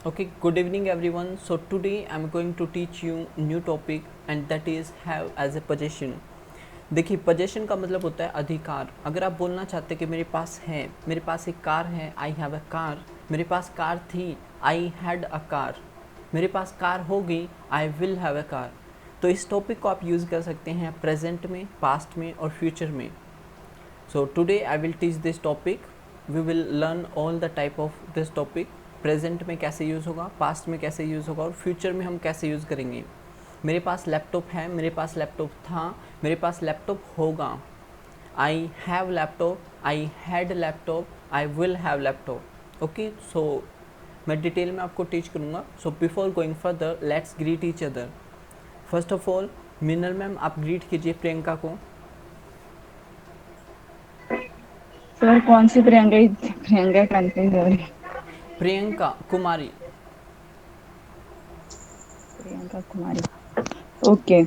Okay, good evening everyone. So today I'm going to teach you new topic and that is have as a possession. देखिए possession का मतलब होता है अधिकार. अगर आप बोलना चाहते हैं कि मेरे पास है, मेरे पास एक कार है, आई हैव अ कार. मेरे पास कार थी, आई हैड अ कार. मेरे पास कार होगी, I will have a car. तो इस टॉपिक को आप यूज़ कर सकते हैं प्रेजेंट में, पास्ट में और फ्यूचर में. So today I will teach this topic. We will learn all the type of this topic. Present में कैसे यूज़ होगा, पास्ट में कैसे यूज़ होगा और फ्यूचर में हम कैसे यूज़ करेंगे. मेरे पास लैपटॉप है, मेरे पास लैपटॉप था, मेरे पास लैपटॉप होगा. I have laptop, I had laptop, I will have laptop. Okay, so मैं डिटेल में आपको टीच करूँगा. So before going further let's greet each other. First of all Minal ma'am आप ग्रीट कीजिए प्रियंका को. सर कौन सी प्रियंका? प्रियंका कंफ्यूज हो रही है। Priyanka Kumari. Priyanka Kumari. Okay.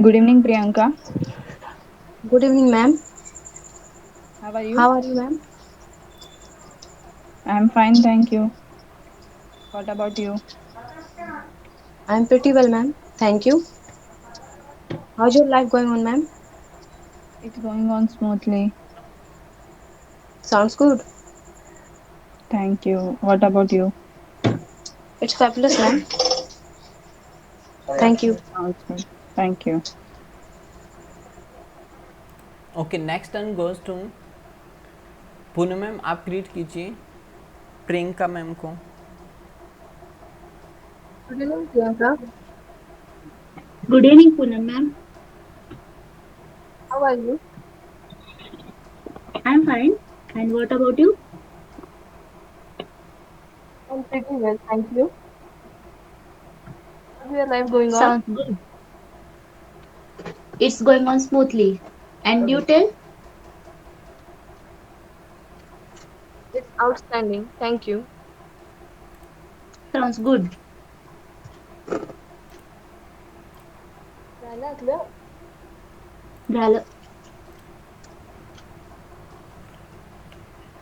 Good evening Priyanka. Good evening, ma'am. How are you? How are you, ma'am? I am fine, thank you. What about you? I'm pretty well, ma'am. Thank you. How's your life going on, ma'am? It's going on smoothly. Sounds good. Thank you. What about you? It's fabulous, ma'am. Thank you. Sounds good. Thank you. Okay, next turn goes to Poonam ma'am. आप greet कीजिए Priyanka ma'am को. Good evening, Priyanka. Good evening, Poonam ma'am. How are you? I'm fine. And what about you? I'm pretty well, thank you. How's your life going on? Sounds good. It's going on smoothly. And you tell? It's outstanding, thank you. Sounds good. झालं.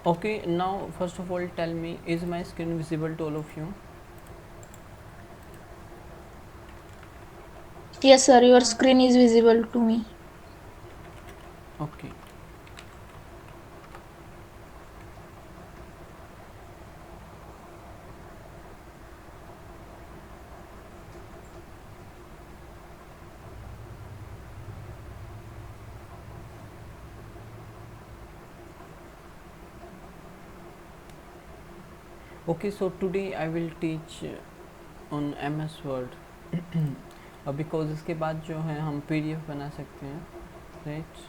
Okay, now first of all tell me, is my screen visible to all of you? Yes, sir, your screen is visible to me. Okay. Okay, so today I will teach on MS Word. Because इसके बाद जो है हम PDF बना सकते हैं, right.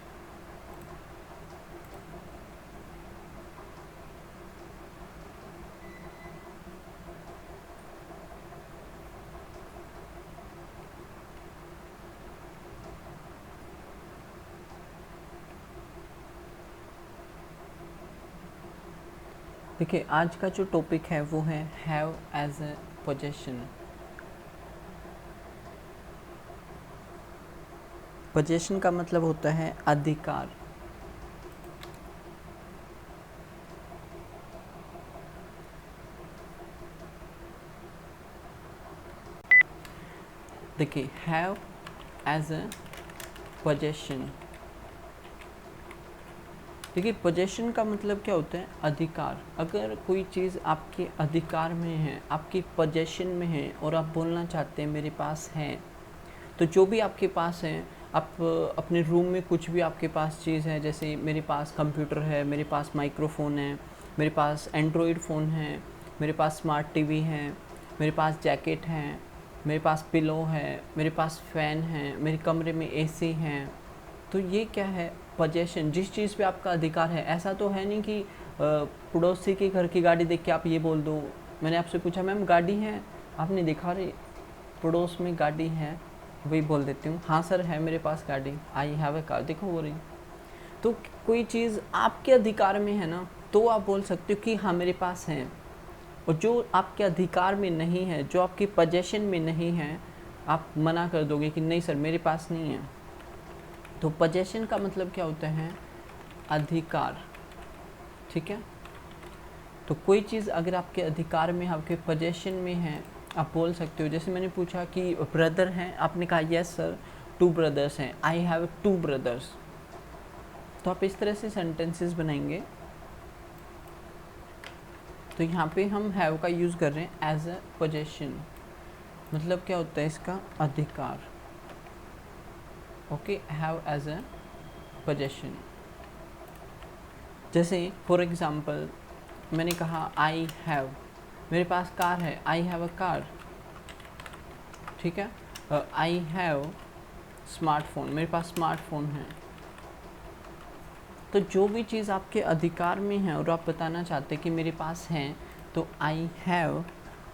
देखिए आज का जो टॉपिक है वो है have as a possession. Possession का मतलब होता है अधिकार. देखिए हैव एज ए पोजेशन. देखिए पोजेशन का मतलब क्या होता है? अधिकार. अगर कोई चीज़ आपके अधिकार में है, आपकी पोजेशन में है और आप बोलना चाहते हैं मेरे पास है, तो जो भी आपके पास है, आप अपने रूम में कुछ भी आपके पास चीज़ है, जैसे मेरे पास कंप्यूटर है, मेरे पास माइक्रोफोन है, मेरे पास एंड्रॉयड फ़ोन है, मेरे पास स्मार्ट टीवी है, मेरे पास जैकेट है, मेरे पास पिलो है, मेरे पास फ़ैन है, मेरे कमरे में एसी है. तो ये क्या है? पोजेशन. जिस चीज़ पे आपका अधिकार है. ऐसा तो है नहीं कि पड़ोसी के घर की गाड़ी देख के आप ये बोल दो. मैंने आपसे पूछा मैम गाड़ी है, आपने देखा रही पड़ोस में गाड़ी है, वही बोल देती हूँ हाँ सर है मेरे पास गाड़ी, आई हैव ए कार, देखो वो रही. तो कोई चीज़ आपके अधिकार में है ना, तो आप बोल सकते हो कि हाँ मेरे पास है. और जो आपके अधिकार में नहीं है, जो आपकी पोजेशन में नहीं है, आप मना कर दोगे कि नहीं सर मेरे पास नहीं है. तो पोजेशन का मतलब क्या होता है? अधिकार. ठीक है. तो कोई चीज़ अगर आपके अधिकार में, आपके पोजेशन में है, आप बोल सकते हो। जैसे मैंने पूछा कि ब्रदर हैं, आपने कहा यस सर 2 ब्रदर्स हैं, आई हैव 2 ब्रदर्स। तो आप इस तरह से सेंटेंसेस बनाएंगे। तो यहाँ पे हम हैव का यूज़ कर रहे हैं एज अ पोजेशन, मतलब क्या होता है इसका, अधिकार। Okay, have as a possession. जैसे फॉर एग्जांपल मैंने कहा आई हैव, मेरे पास कार है, आई हैव अ कार। ठीक है, आई हैव स्मार्टफोन, मेरे पास स्मार्टफोन है। तो जो भी चीज़ आपके अधिकार में है और आप बताना चाहते हैं कि मेरे पास है, तो आई हैव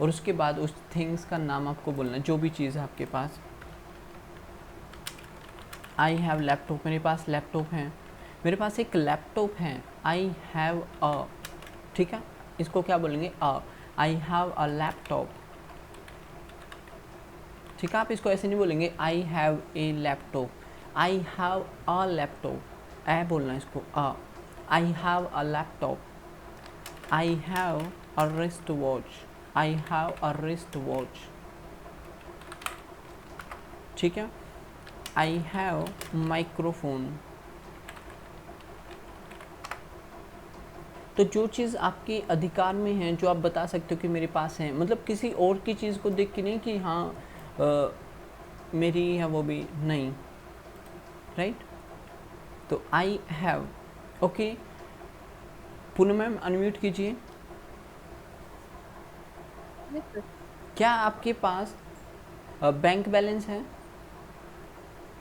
और उसके बाद उस थिंग्स का नाम आपको बोलना है, जो भी चीज़ है आपके पास। आई हैव लैपटॉप, मेरे पास लैपटॉप है, मेरे पास एक लैपटॉप है, आई हैव अ। ठीक है, इसको क्या बोलेंगे, अ। I have a laptop. ठीक है, आप इसको ऐसे नहीं बोलेंगे I have a laptop, I have a laptop, a बोलना इसको, a. I have a laptop, I have a wrist watch, I have a wrist watch. ठीक है, आई हैव माइक्रोफोन। तो जो चीज़ आपके अधिकार में है, जो आप बता सकते हो कि मेरे पास है, मतलब किसी और की चीज़ को देख के नहीं कि हाँ मेरी है वो भी नहीं, राइट। तो I have. Okay, Poonam ma'am unmute कीजिए। क्या आपके पास बैंक बैलेंस है?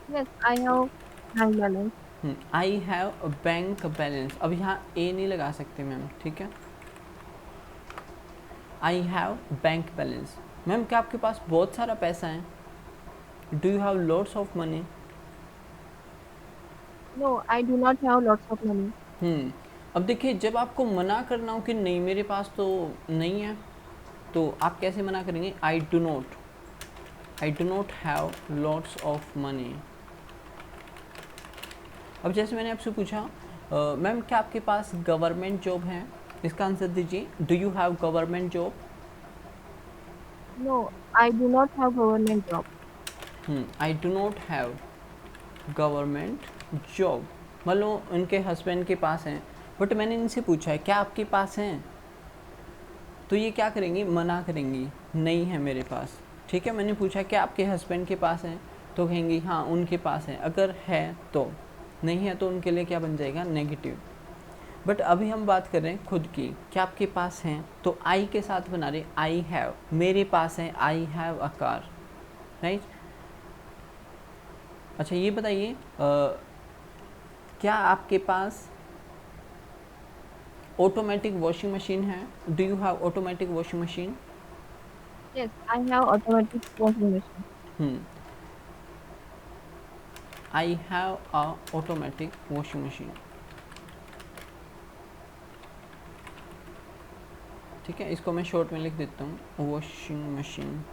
Yes, I have bank balance. I have bank balance. अब यहाँ ए नहीं लगा सकते मैम, ठीक है। I have bank balance. Ma'am क्या आपके पास बहुत सारा पैसा है? Do you have lots of money? No, I do not have lots of money. अब देखिए, जब आपको मना करना हो कि नहीं मेरे पास तो नहीं है, तो आप कैसे मना करेंगे? आई do not have lots of money. अब जैसे मैंने आपसे पूछा मैम क्या आपके पास गवर्नमेंट जॉब है, इसका आंसर दीजिए। Do you have government job? No, I do not have government job. I do not have government job. मान लो उनके हस्बैंड के पास हैं, बट मैंने इनसे पूछा है क्या आपके पास हैं, तो ये क्या करेंगी? मना करेंगी, नहीं है मेरे पास। ठीक है, मैंने पूछा क्या आपके हस्बैंड के पास हैं, तो कहेंगी हाँ उनके पास है। अगर है तो, नहीं है तो उनके लिए क्या बन जाएगा? नेगेटिव। बट अभी हम बात कर रहे हैं खुद की, क्या आपके पास हैं, तो आई के साथ बना रहे आई हैव, मेरे पास है, I have a car, right. अच्छा ये बताइए क्या आपके पास ऑटोमेटिक वॉशिंग मशीन है? Do you have automatic washing machine? Yes, I have automatic washing machine. I have a automatic washing machine. ठीक है, इसको मैं शॉर्ट में लिख देता हूँ, वॉशिंग मशीन।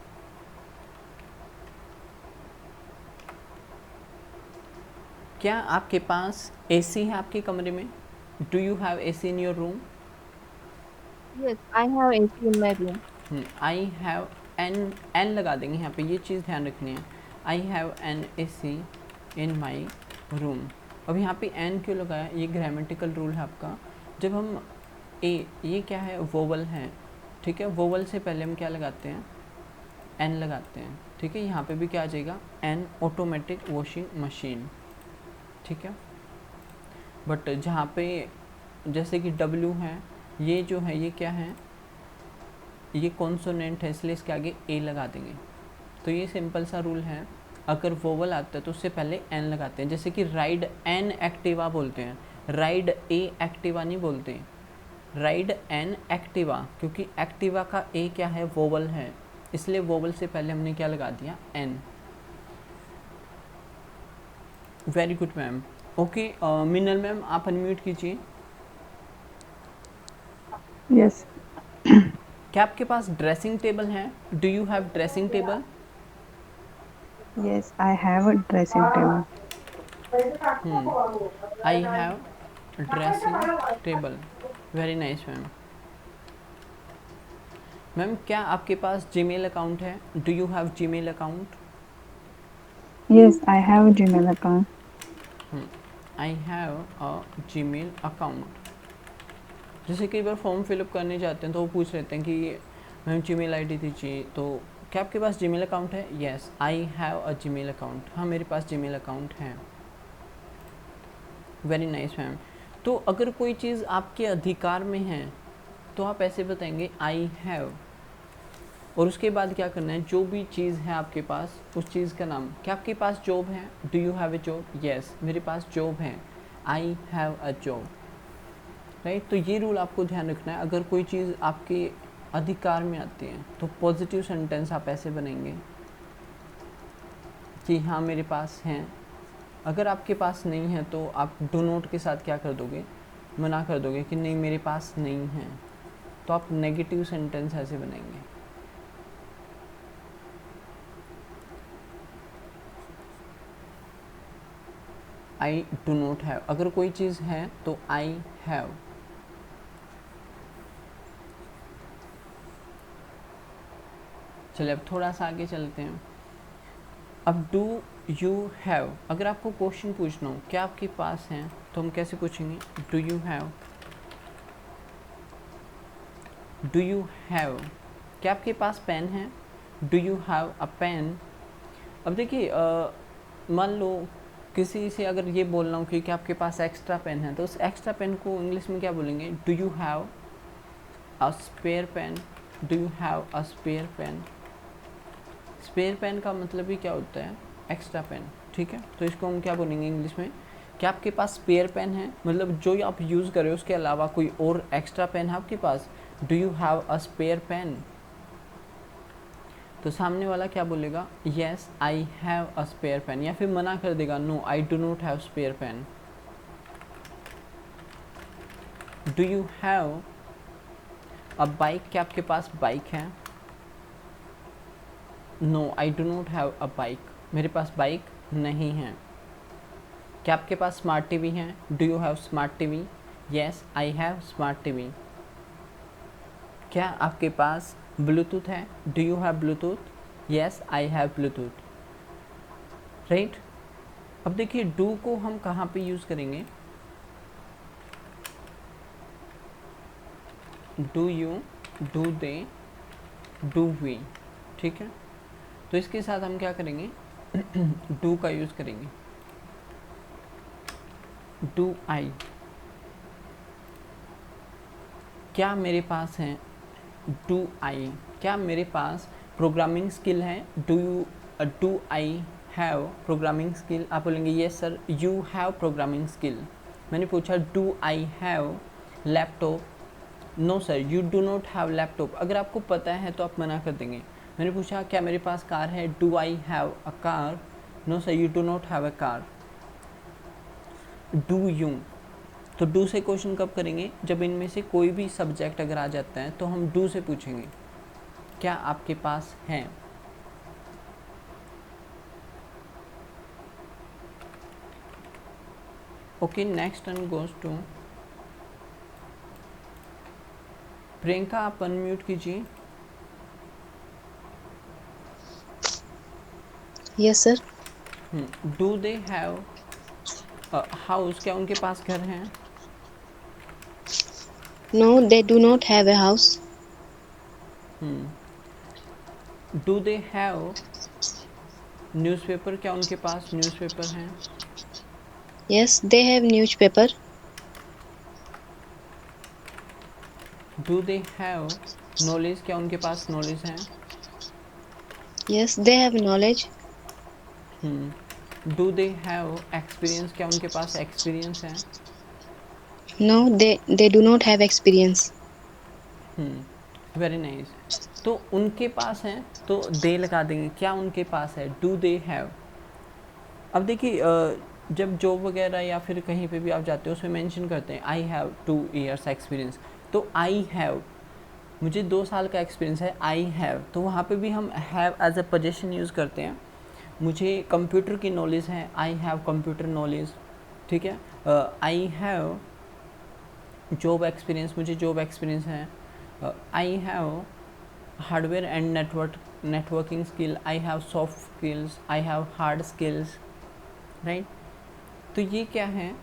क्या आपके पास एसी है आपके कमरे में? Do you have AC in your room? Yes, I have AC in my room. I have an लगा देंगे यहाँ पे, ये चीज़ ध्यान रखनी है। I have an AC in my room. अब यहाँ पे एन क्यों लगाया? ये ग्रामेटिकल रूल है आपका। जब हम ये क्या है? वोवल है, ठीक है। वोवल से पहले हम क्या लगाते हैं? एन लगाते हैं, ठीक है। यहाँ पे भी क्या आ जाएगा? एन ऑटोमेटिक वॉशिंग मशीन, ठीक है। बट जहाँ पे जैसे कि डब्ल्यू है, ये जो है ये क्या है? ये कॉन्सोनेंट है, इसलिए इसके आगे ए लगा देंगे। तो ये सिंपल सा रूल है, अगर वोवल आता है तो उससे पहले एन लगाते हैं। जैसे कि राइड एन एक्टिवा बोलते हैं, राइड ए एक्टिवा नहीं बोलते, राइड एन एक्टिवा, क्योंकि एक्टिवा का ए क्या है? वोवल है, इसलिए वोवल से पहले हमने क्या लगा दिया? An. Very good ma'am. Okay, Minal ma'am आप अनम्यूट कीजिए। Yes. क्या आपके पास ड्रेसिंग टेबल है? Do you have dressing table? Yes, I have a dressing table. I have dressing table. Very nice ma'am. Ma'am क्या आपके पास जीमेल अकाउंट है? Do you have Gmail account? Yes, I have a Gmail account. I have a Gmail account. जैसे कई बार form fill up करने जाते हैं तो वो पूछ लेते हैं कि मैम जीमेल आईडी दीजिए, तो क्या आपके पास जीमेल अकाउंट है? Yes, I have a Gmail account. हाँ, मेरे पास जीमेल अकाउंट है। Very nice ma'am. तो अगर कोई चीज़ आपके अधिकार में है तो आप ऐसे बताएंगे आई हैव, और उसके बाद क्या करना है, जो भी चीज़ है आपके पास उस चीज़ का नाम। क्या आपके पास जॉब है? Do you have a job? Yes, मेरे पास जॉब है, I have a job. Right, तो ये रूल आपको ध्यान रखना है। अगर कोई चीज़ आपके अधिकार में आती है तो पॉजिटिव सेंटेंस आप ऐसे बनेंगे कि हाँ मेरे पास हैं। अगर आपके पास नहीं है तो आप डू नॉट के साथ क्या कर दोगे, मना कर दोगे कि नहीं मेरे पास नहीं है, तो आप नेगेटिव सेंटेंस ऐसे बनेंगे। आई डू नॉट हैव। अगर कोई चीज़ है तो आई हैव। चलिए अब थोड़ा सा आगे चलते हैं। अब डू यू हैव, अगर आपको क्वेश्चन पूछना हो क्या आपके पास है तो हम कैसे पूछेंगे? Do you have. Do you have. क्या आपके पास पेन है? Do you have a pen. अब देखिए मान लो किसी से अगर ये बोलना हो कि क्या आपके पास एक्स्ट्रा पेन है, तो उस एक्स्ट्रा पेन को इंग्लिश में क्या बोलेंगे? Do you have a spare pen. Do you have a spare pen. Spare pen का मतलब ही क्या होता है? Extra pen. ठीक है, तो इसको हम क्या बोलेंगे इंग्लिश में? क्या आपके पास स्पेयर पेन है, मतलब जो आप यूज़ कर रहे हो उसके अलावा कोई और एक्स्ट्रा पेन है आपके पास? Do you have a spare pen. तो सामने वाला क्या बोलेगा? Yes I have a spare pen, या फिर मना कर देगा no I do not have spare pen. Do you have a bike. क्या आपके पास बाइक है? No I do not have a bike, मेरे पास बाइक नहीं है। क्या आपके पास स्मार्ट टीवी है? Do you have smart TV. Yes I have smart TV. क्या आपके पास ब्लूटूथ है? Do you have Bluetooth. Yes I have Bluetooth. Right, अब देखिए डू को हम कहाँ पे यूज़ करेंगे? Do you, do they, do we. ठीक है, तो इसके साथ हम क्या करेंगे? डू का यूज़ करेंगे। Do I. क्या मेरे पास है? Do I. क्या मेरे पास प्रोग्रामिंग स्किल है? Do I have programming skill. आप बोलेंगे yes sir you have programming skill. मैंने पूछा do I have laptop. No sir you do not have laptop. अगर आपको पता है तो आप मना कर देंगे। मैंने पूछा क्या मेरे पास कार है? Do I have a car. No sir you do not have a car. Do you, तो डू से क्वेश्चन कब करेंगे? जब इनमें से कोई भी सब्जेक्ट अगर आ जाता है तो हम डू से पूछेंगे क्या आपके पास है। Okay, next turn goes to Priyanka. आप अनम्यूट कीजिए। Yes sir. Do they have house. क्या उनके पास घर है? No they do not have a house. Do they have newspaper. क्या उनके पास न्यूज़पेपर है? Yes they have newspaper. Do they have knowledge. क्या उनके पास नॉलेज है? Yes they have knowledge. Do they have experience. क्या उनके पास एक्सपीरियंस है? No they do not have experience. Very nice. तो उनके पास है तो दे लगा देंगे। क्या उनके पास है? Do they have. अब देखिए जब जॉब वगैरह या फिर कहीं पे भी आप जाते हो उसमें मेंशन करते हैं आई हैव 2 years एक्सपीरियंस। तो आई हैव, मुझे 2 साल का एक्सपीरियंस है, आई हैव, तो वहाँ पे भी हम have as a position use करते हैं। मुझे कंप्यूटर की नॉलेज है, आई हैव कंप्यूटर नॉलेज। ठीक है, आई हैव जॉब एक्सपीरियंस, मुझे जॉब एक्सपीरियंस है। I have hardware and networking skill, I have soft skills, I have hard skills, right. तो ये क्या है,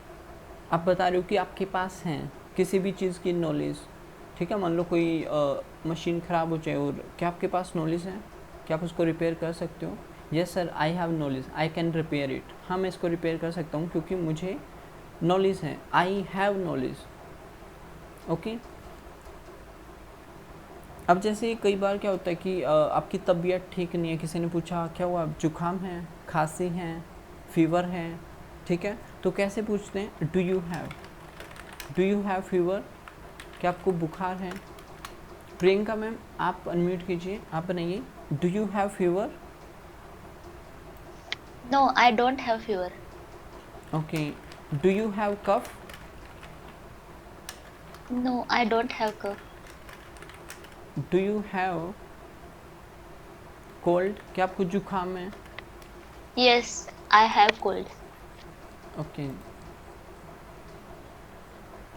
आप बता रहे हो कि आपके पास हैं किसी भी चीज़ की नॉलेज, ठीक है। मान लो कोई मशीन ख़राब हो जाए और क्या आपके पास नॉलेज है, क्या आप उसको रिपेयर कर सकते हो? Yes sir, I have knowledge, I can repair it. हाँ, मैं इसको रिपेयर कर सकता हूँ क्योंकि मुझे नॉलेज है, आई हैव नॉलेज। ओके। अब जैसे कई बार क्या होता है कि आपकी तबीयत ठीक नहीं है, किसी ने पूछा क्या हुआ, जुकाम है, खांसी है, फीवर है, ठीक है। तो कैसे पूछते हैं, डू यू हैव फीवर, क्या आपको बुखार है? प्रियंका मैम आप अनम्यूट कीजिए, आप बनाइए, do you have fever? No, I don't have fever. Okay. Do you have cough? No, I don't have cough. Do you have cold, क्या आपको जुकाम है? Yes, I have cold. Okay.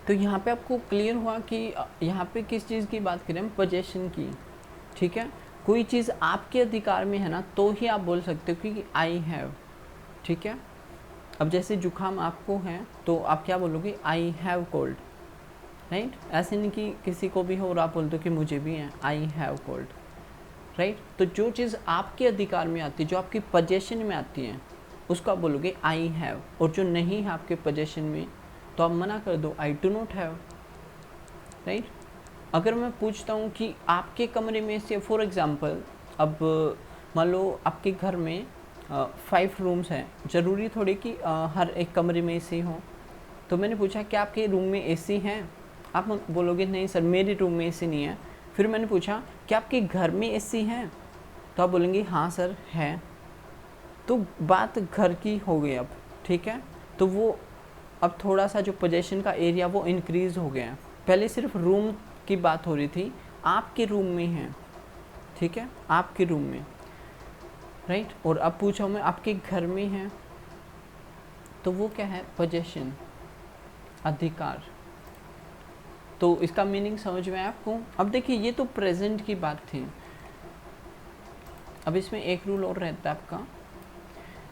तो यहाँ पे आपको क्लियर हुआ कि यहाँ पे किस चीज़ की बात करें हम, पोजेशन की, ठीक है। कोई चीज़ आपके अधिकार में है ना तो ही आप बोल सकते हो कि आई हैव, ठीक है। अब जैसे जुकाम आपको है तो आप क्या बोलोगे, आई हैव कोल्ड, राइट। ऐसे नहीं कि किसी को भी हो और आप बोल दो कि मुझे भी है, आई हैव कोल्ड, राइट। तो जो चीज़ आपके अधिकार में आती है, जो आपकी पोजेशन में आती है, उसको आप बोलोगे आई हैव। और जो नहीं है आपके पोजेशन में तो आप मना कर दो, आई डू नॉट हैव, राइट। अगर मैं पूछता हूँ कि आपके कमरे में से, फॉर एग्जांपल, अब मान लो आपके घर में 5 रूम्स हैं, ज़रूरी थोड़ी कि हर एक कमरे में एसी हो। तो मैंने पूछा क्या आपके रूम में एसी है? आप बोलोगे नहीं सर मेरे रूम में एसी नहीं है। फिर मैंने पूछा क्या आपके घर में एसी है? तो आप बोलेंगे हाँ सर है। तो बात घर की हो गई अब, ठीक है। तो वो अब थोड़ा सा जो पोजेशन का एरिया वो इंक्रीज़ हो गया है। पहले सिर्फ रूम की बात हो रही थी, आपके रूम में है, ठीक है, आपके रूम में, राइट। और अब पूछा मैं आपके घर में है, तो वो क्या है, पोजेशन, अधिकार। तो इसका मीनिंग समझ में आया आपको? अब देखिए ये तो प्रेजेंट की बात थी। अब इसमें एक रूल और रहता है आपका,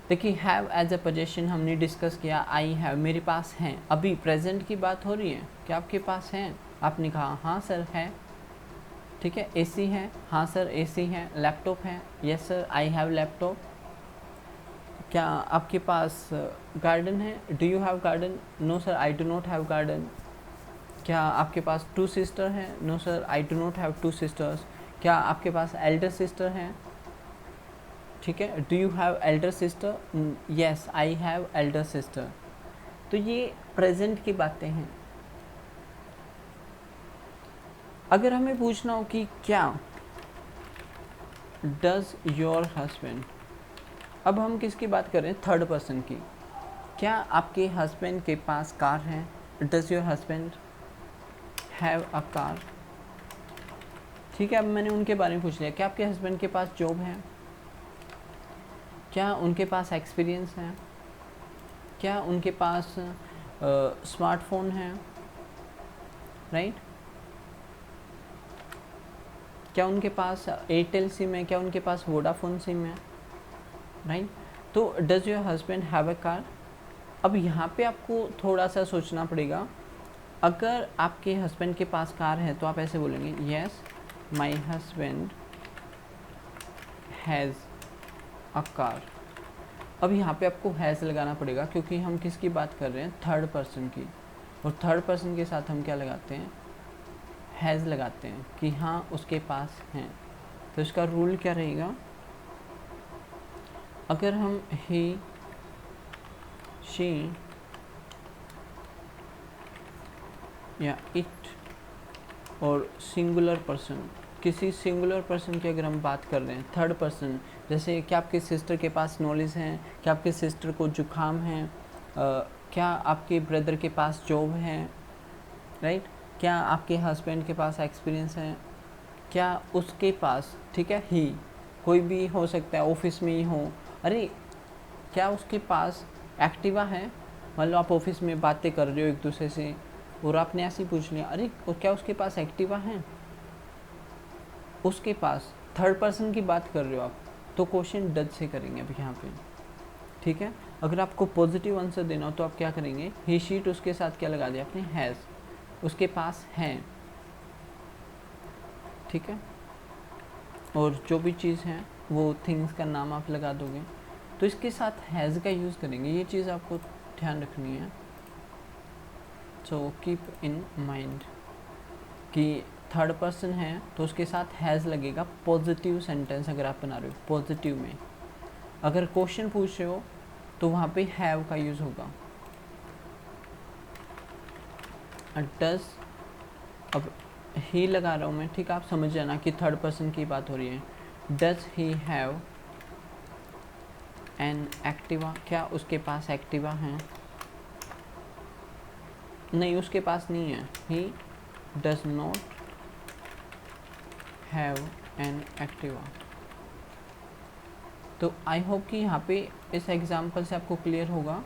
देखिए हैव एज अ पोजेशन हमने डिस्कस किया, आई हैव मेरे पास हैं। अभी प्रेजेंट की बात हो रही है, क्या आपके पास हैं? आपने कहा हाँ सर है, ठीक है। एसी है, हाँ सर एसी है। लैपटॉप है, yes sir I have laptop. क्या आपके पास गार्डन है, do you have garden? No sir I do not have garden. क्या आपके पास 2 सिस्टर हैं? No sir I do not have 2 sisters. क्या आपके पास एल्डर सिस्टर हैं? ठीक है, do you have elder sister? Yes I have elder sister. तो ये प्रेजेंट की बातें हैं। अगर हमें पूछना हो कि क्या डज योर हस्बैंड, अब हम किसकी बात कर रहे हैं, थर्ड पर्सन की। क्या आपके हस्बैंड के पास कार है? Does your husband have a car? ठीक है, अब मैंने उनके बारे में पूछ लिया, क्या आपके हस्बैंड के पास जॉब है? क्या उनके पास एक्सपीरियंस है? क्या उनके पास स्मार्टफोन है? राइट। क्या उनके पास एयरटेल सिम है? क्या उनके पास वोडाफोन सिम है? राइट। तो does your husband have a car? अब यहाँ पे आपको थोड़ा सा सोचना पड़ेगा। अगर आपके हस्बैंड के पास कार है तो आप ऐसे बोलेंगे, yes my husband has a car. अब यहाँ पे आपको हैज़ लगाना पड़ेगा क्योंकि हम किसकी बात कर रहे हैं, थर्ड पर्सन की। और थर्ड पर्सन के साथ हम क्या लगाते हैं, हैज़ लगाते हैं कि हाँ उसके पास हैं। तो इसका रूल क्या रहेगा, अगर हम ही, शी या इट और सिंगुलर पर्सन, किसी सिंगुलर पर्सन की अगर हम बात कर रहे हैं, थर्ड पर्सन, जैसे क्या आपके सिस्टर के पास नॉलेज है? क्या आपके सिस्टर को जुकाम है? क्या आपके ब्रदर के पास जॉब है? राइट। क्या आपके हस्बैंड के पास एक्सपीरियंस है? क्या उसके पास, ठीक है, ही कोई भी हो सकता है, ऑफिस में ही हो। अरे क्या उसके पास एक्टिवा है? मान लो आप ऑफिस में बातें कर रहे हो एक दूसरे से और आपने ऐसे ही पूछ लिया, अरे क्या उसके पास एक्टिवा है? उसके पास, थर्ड पर्सन की बात कर रहे हो आप, तो क्वेश्चन डज से करेंगे अभी यहाँ पे, ठीक है। अगर आपको पॉजिटिव आंसर देना हो तो आप क्या करेंगे, ही शीट उसके साथ क्या लगा दिया आपने, हैज़, उसके पास है, ठीक है। और जो भी चीज़ है वो थिंग्स का नाम आप लगा दोगे, तो इसके साथ हैज़ का यूज़ करेंगे, ये चीज़ आपको ध्यान रखनी है। सो कीप इन माइंड कि थर्ड पर्सन है तो उसके साथ हैज़ लगेगा पॉजिटिव सेंटेंस अगर आप बना रहे हो पॉजिटिव में। अगर क्वेश्चन पूछ रहे हो तो वहाँ पे हैव का यूज़ होगा। डज, अब ही लगा रहा हूँ मैं, ठीक है, आप समझ जाना कि थर्ड पर्सन की बात हो रही है। Does he have an Activa, क्या उसके पास एक्टिवा है, नहीं उसके पास नहीं है। ही does not have an Activa. तो आई होप कि यहाँ पे इस एग्जाम्पल से आपको क्लियर होगा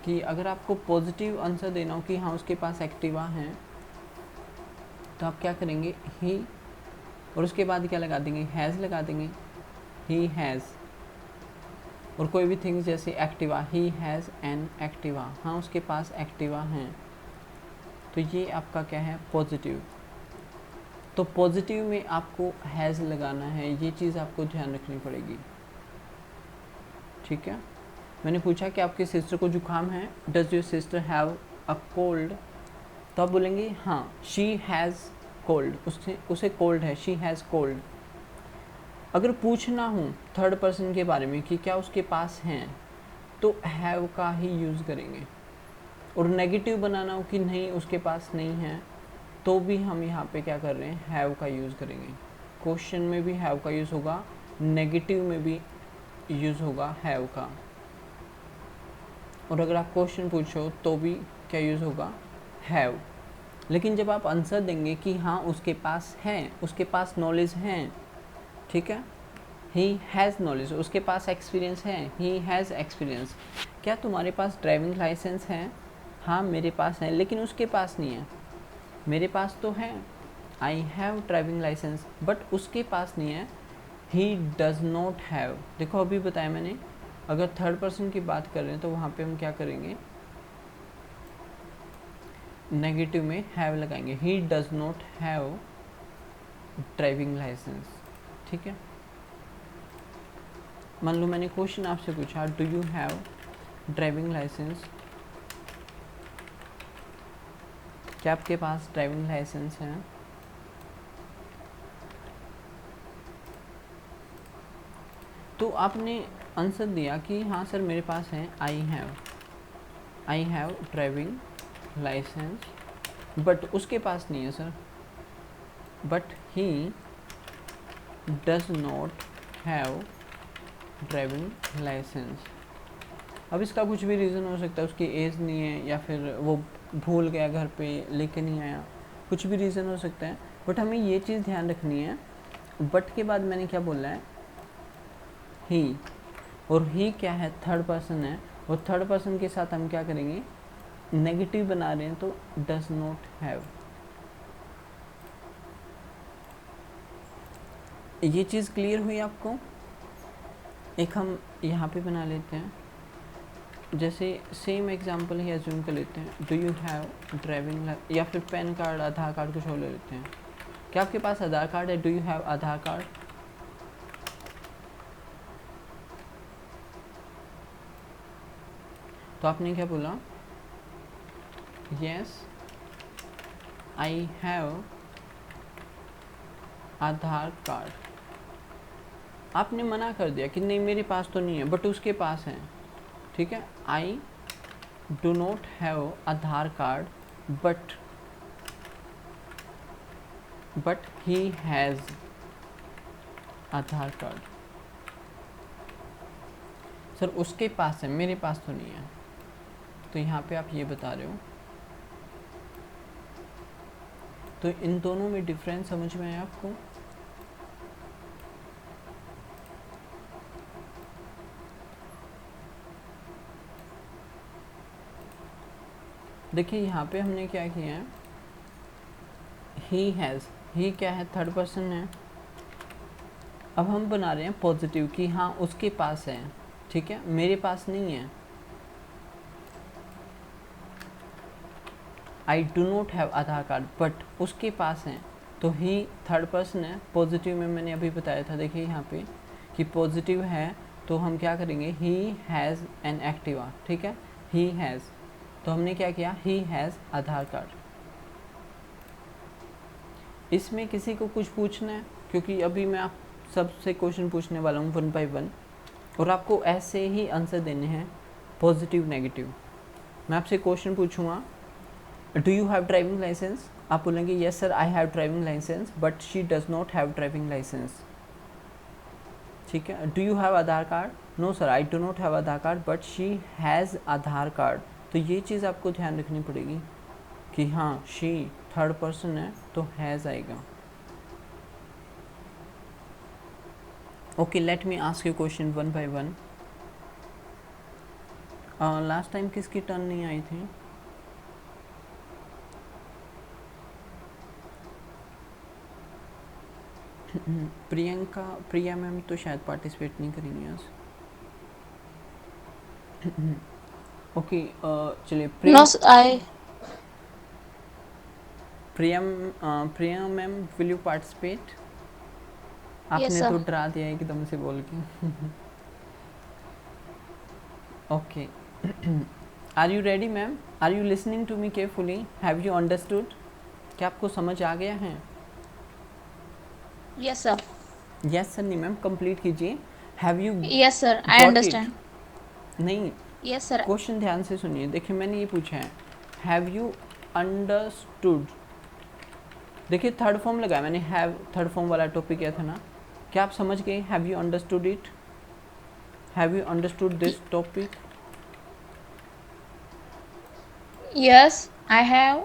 कि अगर आपको पॉजिटिव आंसर देना हो कि हाँ उसके पास एक्टिवा है, तो आप क्या करेंगे, ही, और उसके बाद क्या लगा देंगे, हैज़ लगा देंगे, ही हैज़। और कोई भी थिंग्स जैसे Activa, he has an Activa, हाँ उसके पास एक्टिवा है, तो ये आपका क्या है, पॉजिटिव। तो पॉजिटिव में आपको हैज़ लगाना है, ये चीज़ आपको ध्यान रखनी पड़ेगी, ठीक है। मैंने पूछा कि आपके सिस्टर को जुकाम है, does your sister have a cold, तो आप बोलेंगे हाँ शी हैज़ कोल्ड, उसे कोल्ड है, शी हैज़ कोल्ड। अगर पूछना हो थर्ड पर्सन के बारे में कि क्या उसके पास हैं, तो हैव का ही यूज़ करेंगे। और नेगेटिव बनाना हो कि नहीं उसके पास नहीं है, तो भी हम यहाँ पे क्या कर रहे हैं, हैव का यूज़ करेंगे। क्वेश्चन में भी हैव का यूज़ होगा, नेगेटिव में भी यूज़ होगा हैव का। और अगर आप क्वेश्चन पूछो तो भी क्या यूज़ होगा, हैव। लेकिन जब आप आंसर देंगे कि हाँ उसके पास है, उसके पास नॉलेज है, ठीक है, ही हैज़ नॉलेज, उसके पास एक्सपीरियंस है, ही हैज़ एक्सपीरियंस। क्या तुम्हारे पास ड्राइविंग लाइसेंस है, हाँ मेरे पास है, लेकिन उसके पास नहीं है। मेरे पास तो है, I have driving licence, but उसके पास नहीं है, ही डज नॉट हैव। देखो अभी बताया मैंने, अगर थर्ड पर्सन की बात कर रहे हैं तो वहाँ पे हम क्या करेंगे, नेगेटिव में हैव लगाएंगे, he does not have driving licence, ठीक है। मान लो मैंने क्वेश्चन आपसे पूछा, do you have driving licence, क्या आपके पास ड्राइविंग लाइसेंस है, तो आपने आंसर दिया कि हाँ सर मेरे पास है, I have driving licence, but उसके पास नहीं है sir, but he does not have driving licence. अब इसका कुछ भी रीज़न हो सकता है, उसकी एज नहीं है, या फिर वो भूल गया घर पे लेके नहीं आया, कुछ भी रीज़न हो सकता है। बट हमें ये चीज़ ध्यान रखनी है, बट के बाद मैंने क्या बोला है, ही, और ही क्या है, थर्ड पर्सन है, और थर्ड पर्सन के साथ हम क्या करेंगे, नेगेटिव बना रहे हैं तो डज नॉट हैव। ये चीज़ क्लियर हुई आपको। एक हम यहाँ पे बना लेते हैं, जैसे सेम एग्जांपल ही एज्यूम कर लेते हैं, डू यू हैव ड्राइविंग, या फिर पैन कार्ड, आधार कार्ड, कुछ और ले लेते हैं। क्या आपके पास आधार कार्ड है, do you have Aadhaar card, तो आपने क्या बोला, yes I have Aadhaar card. आपने मना कर दिया कि नहीं मेरे पास तो नहीं है, बट उसके पास है, ठीक है। आई do not have Aadhaar card, but he has Aadhaar card. Sir उसके पास है, मेरे पास तो नहीं है, तो यहाँ पे आप ये बता रहे हो। तो इन दोनों में डिफरेंस समझ में आया आपको। देखिए यहाँ पे हमने क्या किया है, ही हैज़, ही क्या है, थर्ड पर्सन है, अब हम बना रहे हैं पॉजिटिव कि हाँ उसके पास है, ठीक है, मेरे पास नहीं है। आई do not have Aadhaar card but उसके पास है, तो ही थर्ड पर्सन है। पॉजिटिव में मैंने अभी बताया था, देखिए यहाँ पे कि पॉजिटिव है तो हम क्या करेंगे, ही हैज़ एन एक्टिवा, ठीक है, ही हैज़, तो हमने क्या किया, ही हैज़ आधार कार्ड। इसमें किसी को कुछ पूछना है, क्योंकि अभी मैं आप सबसे क्वेश्चन पूछने वाला हूँ 1 by 1 और आपको ऐसे ही आंसर देने हैं, पॉजिटिव नेगेटिव। मैं आपसे क्वेश्चन पूछूंगा, do you have driving licence? आप बोलेंगे yes sir I have driving licence but she does not have driving licence, ठीक है। Do you have Aadhaar card? No sir I do not have Aadhaar card but she has Aadhaar card. तो ये चीज़ आपको ध्यान रखनी पड़ेगी कि हाँ शी थर्ड पर्सन है तो हैज़ आएगा। Okay, late me ask you question 1 by 1। Last time किसकी टर्न नहीं आई थी? प्रिया मैम तो शायद पार्टिसिपेट नहीं करेंगी आज। ओके, चलिए No, I. Priya ma'am will you participate? आपने Yes, sir. तो डरा दिया एकदम से बोल के। Okay, are you ready ma'am? Are you listening to me carefully? Have you understood? क्या आपको समझ आ गया है? Yes, sir. यस सर नहीं मैम, कंप्लीट कीजिए। Have you Yes, sir. I Got understand. नहीं, Yes, sir. क्वेश्चन ध्यान से सुनिए। देखिए मैंने ये पूछा है, हैव यू अंडरस्टूड। देखिए थर्ड फॉर्म लगाया मैंने, हैव थर्ड फॉर्म वाला टॉपिक किया था ना, क्या आप समझ गए? Have you understood it? Have you understood this topic? Yes, I have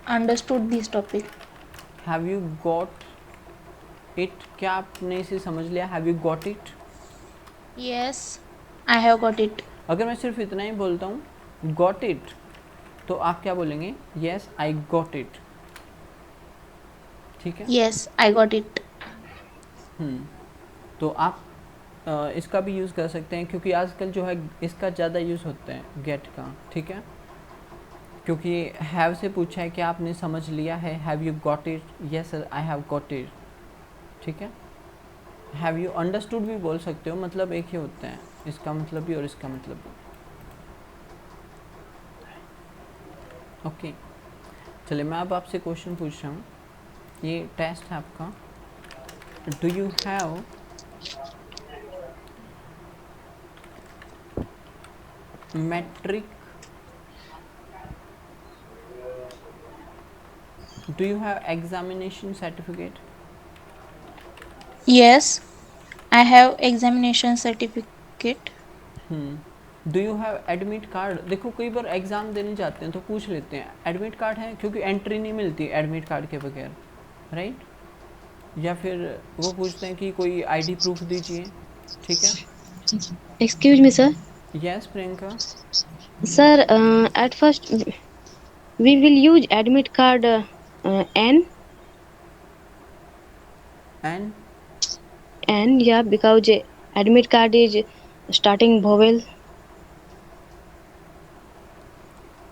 understood this topic. Have you got it? क्या आपने इसे समझ लिया? Have you got it? Yes, I have got it. अगर मैं सिर्फ इतना ही बोलता हूँ गॉट इट, तो आप क्या बोलेंगे? यस आई गॉट इट, ठीक है। Yes, I got it. तो आप इसका भी यूज़ कर सकते हैं, क्योंकि आजकल जो है इसका ज़्यादा यूज़ होता है गेट का, ठीक है। क्योंकि हैव से पूछा है कि आपने समझ लिया है, have you got it? Yes sir I have got it, ठीक है। हैव यू अंडरस्टूड भी बोल सकते हो, मतलब एक ही होता है, इसका मतलब भी और इसका मतलब भी। ओके, चलिए मैं अब आपसे क्वेश्चन पूछ रहा हूँ, ये टेस्ट है आपका। Do you have matric, do you have examination certificate? Yes, I have examination certificate. Do you have admit card? देखो कई बार एग्ज़ाम देने जाते हैं तो पूछ लेते हैं एडमिट कार्ड है, क्योंकि एंट्री नहीं मिलती एडमिट कार्ड के बगैर, राइट। या फिर वो पूछते हैं कि कोई आईडी प्रूफ दीजिए, ठीक है। Excuse me, sir. Yes Priyanka. Sir, at first we will use admit card N, and yeah, because admit card is starting vowel.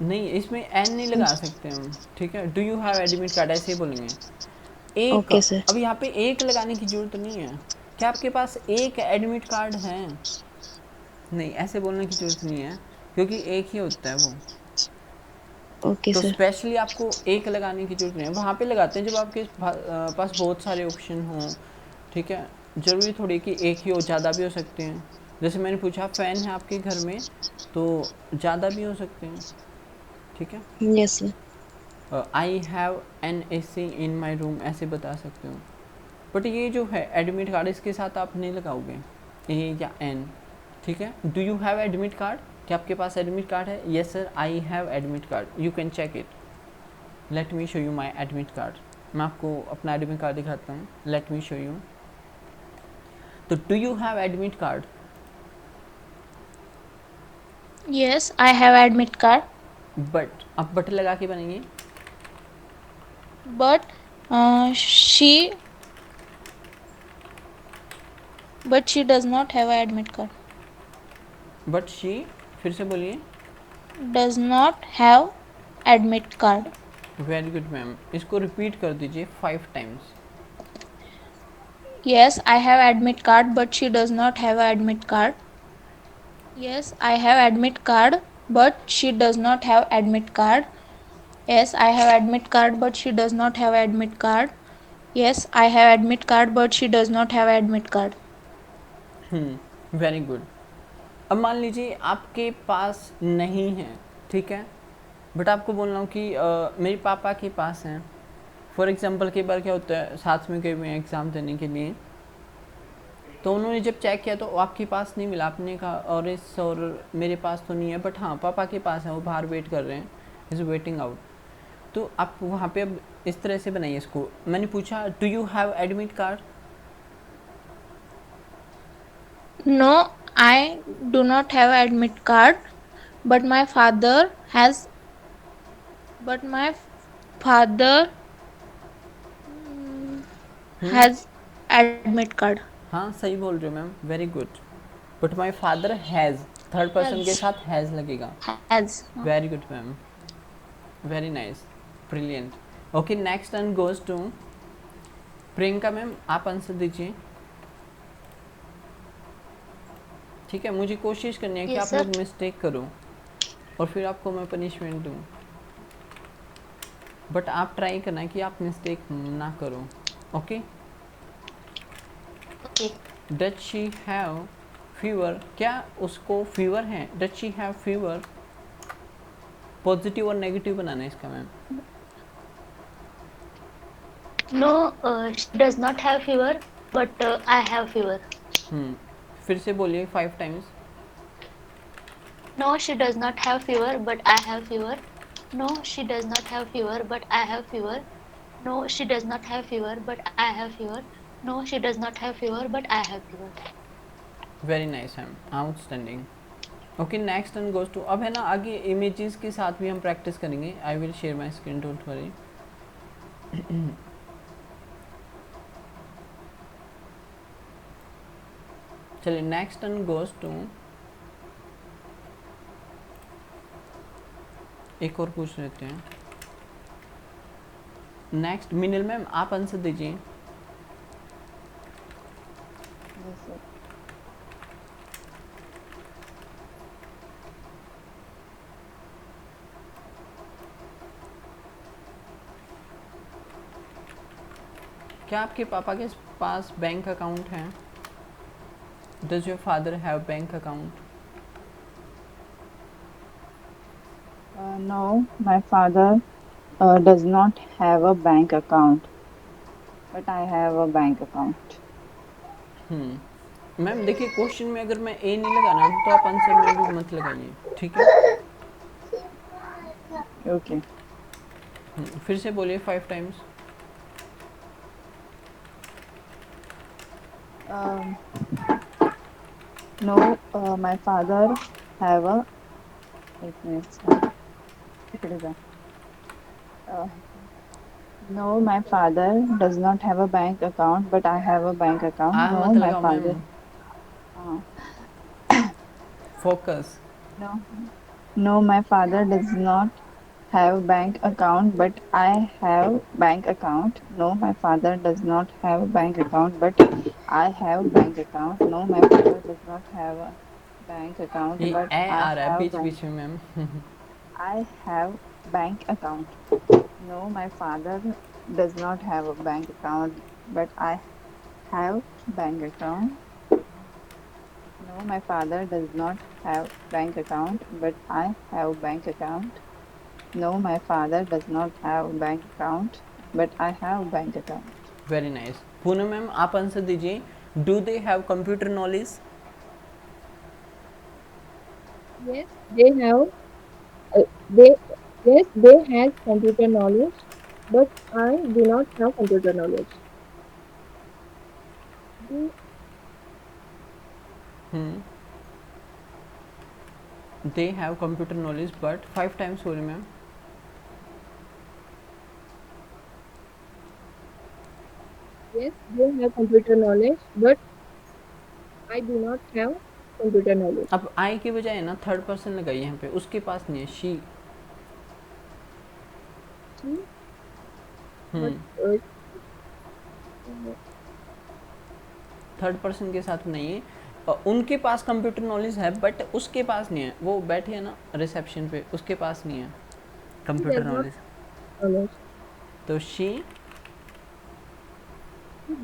नहीं, इसमें एन नहीं लगा सकते हम, ठीक है। Do you have admit card ऐसे ही बोलेंगे। एक Okay, sir. अब यहाँ पे एक लगाने की जरूरत नहीं है। क्या आपके पास एक एडमिट कार्ड है? नहीं, ऐसे बोलने की जरूरत नहीं है, क्योंकि एक ही होता है वो। Okay, तो sir. स्पेशली आपको एक लगाने की जरूरत नहीं है। वहाँ पे लगाते हैं जब आपके पास बहुत सारे ऑप्शन हों, ठीक है। ज़रूरी थोड़ी कि एक ही हो, ज़्यादा भी हो सकते हैं। जैसे मैंने पूछा फ़ैन है आपके घर में, तो ज़्यादा भी हो सकते हैं, ठीक है। Yes, sir. I have an AC in my room, ऐसे बता सकते हो। बट ये जो है एडमिट कार्ड, इसके साथ आप नहीं लगाओगे ए या एन, ठीक है। Do you have admit card? क्या आपके पास एडमिट कार्ड है? Yes sir I have admit card, you can check it. Let me show you my admit card. मैं आपको अपना एडमिट कार्ड दिखाता हूँ, लेट मी शो यू। तो do you have admit card? Yes, I have admit card. But आप but लगा के बनेंगे। But she but she does not have a admit card. But she, फिर से बोलिए। Does not have admit card. Very good ma'am, इसको repeat कर दीजिए 5 times. Yes, I have admit card, but she does not have a admit card. Yes, I have admit card, but she does not have admit card. Yes, I have admit card, but she does not have admit card. Yes, I have admit card, but she does not have admit card. Very good. अब मान लीजिए आपके पास नहीं है, ठीक है, but आपको बोल रहा हूँ कि मेरे पापा के पास हैं। फॉर एग्जांपल कई बार क्या होता है, साथ में गए हुए हैं एग्ज़ाम देने के लिए, तो उन्होंने जब चेक किया तो वो आपके पास नहीं मिला। आपने कहा और मेरे पास तो नहीं है, बट हाँ पापा के पास है, वो बाहर वेट कर रहे हैं, इज़ वेटिंग आउट। तो आप वहाँ पे अब इस तरह से बनाइए इसको। मैंने पूछा do you have admit card? No, I do not have admit card, but my father has. But my father has admit card. हाँ सही बोल रहे हो ma'am, very good. But my father has, third person के साथ has लगेगा। Has. Very good ma'am, very nice, brilliant. Okay, next and goes to Priyanka ma'am, आप answer दीजिए। ठीक है, मुझे कोशिश करनी है कि Yes, आप sir. लोग मिस्टेक करो और फिर आपको मैं पनिशमेंट दूँ, बट आप ट्राई करना कि आप मिस्टेक ना करो। Okay, Okay. Does she have fever? क्या उसको फीवर है? Does she have fever? Positive और नेगेटिव बनाना है इसका ma'am. No, she does not have fever, but I have fever. फिर से बोलिए 5 times. No, she does not have fever, but I have fever. No, she does not have fever, but I have fever. No, she does not have fever, but I have fever. No, she does not have fever, but I have fever. Very nice ma'am, outstanding. Okay, next and goes to, अब है ना आगे images के साथ भी हम practice करेंगे। I will share my screen, don't worry. चलिए नेक्स्ट एंड गोज टू, एक और पूछ लेते हैं। नेक्स्ट मिनल मैम, आप आंसर दीजिए। Yes, sir. क्या आपके पापा के पास बैंक अकाउंट है? Does your father have bank account? No, my father does not have a bank account, but I have a bank account. Ma'am देखिए, क्वेश्चन में अगर मैं ए नहीं लगाना तो आप आंसर में भी मत लगाइए, ठीक है? Okay. फिर से बोलिए 5 times. Um, no, my father have a. एक minute, sir. इकडे जा. Uh, no, my father does not have a bank account, but I have a bank account. Ah No, मत my लगाओ father. Ma'am, Uh, focus. no, no, my father does not have bank account, but I have bank account. No, my father does not have bank account, but I have bank account. No, my father does not have a bank account, ये but A I आ रहा है have beach bank. बीच में ma'am. I have bank account. No, my father does not have a bank account, but I have bank account. No, my father does not have bank account, but I have bank account. No, my father does not have bank account, but I have bank account. Very nice. Poonam ma'am, आप answer दीजिए। Do they have computer knowledge? Yes, they have. They yes, they have computer knowledge, but I do not have computer knowledge. They, they have computer knowledge but 5 times बोलिए ma'am. yes, they have computer knowledge, but I do not have computer knowledge. अब आई के बजाय ना third person लगाइए यहाँ पे, उसके पास नहीं है, she. She, hmm, uh, third person के साथ नहीं है। उनके पास कंप्यूटर नॉलेज है बट उसके पास नहीं है, वो बैठे हैं ना रिसेप्शन पे, उसके पास नहीं है computer does not knowledge. knowledge. तो She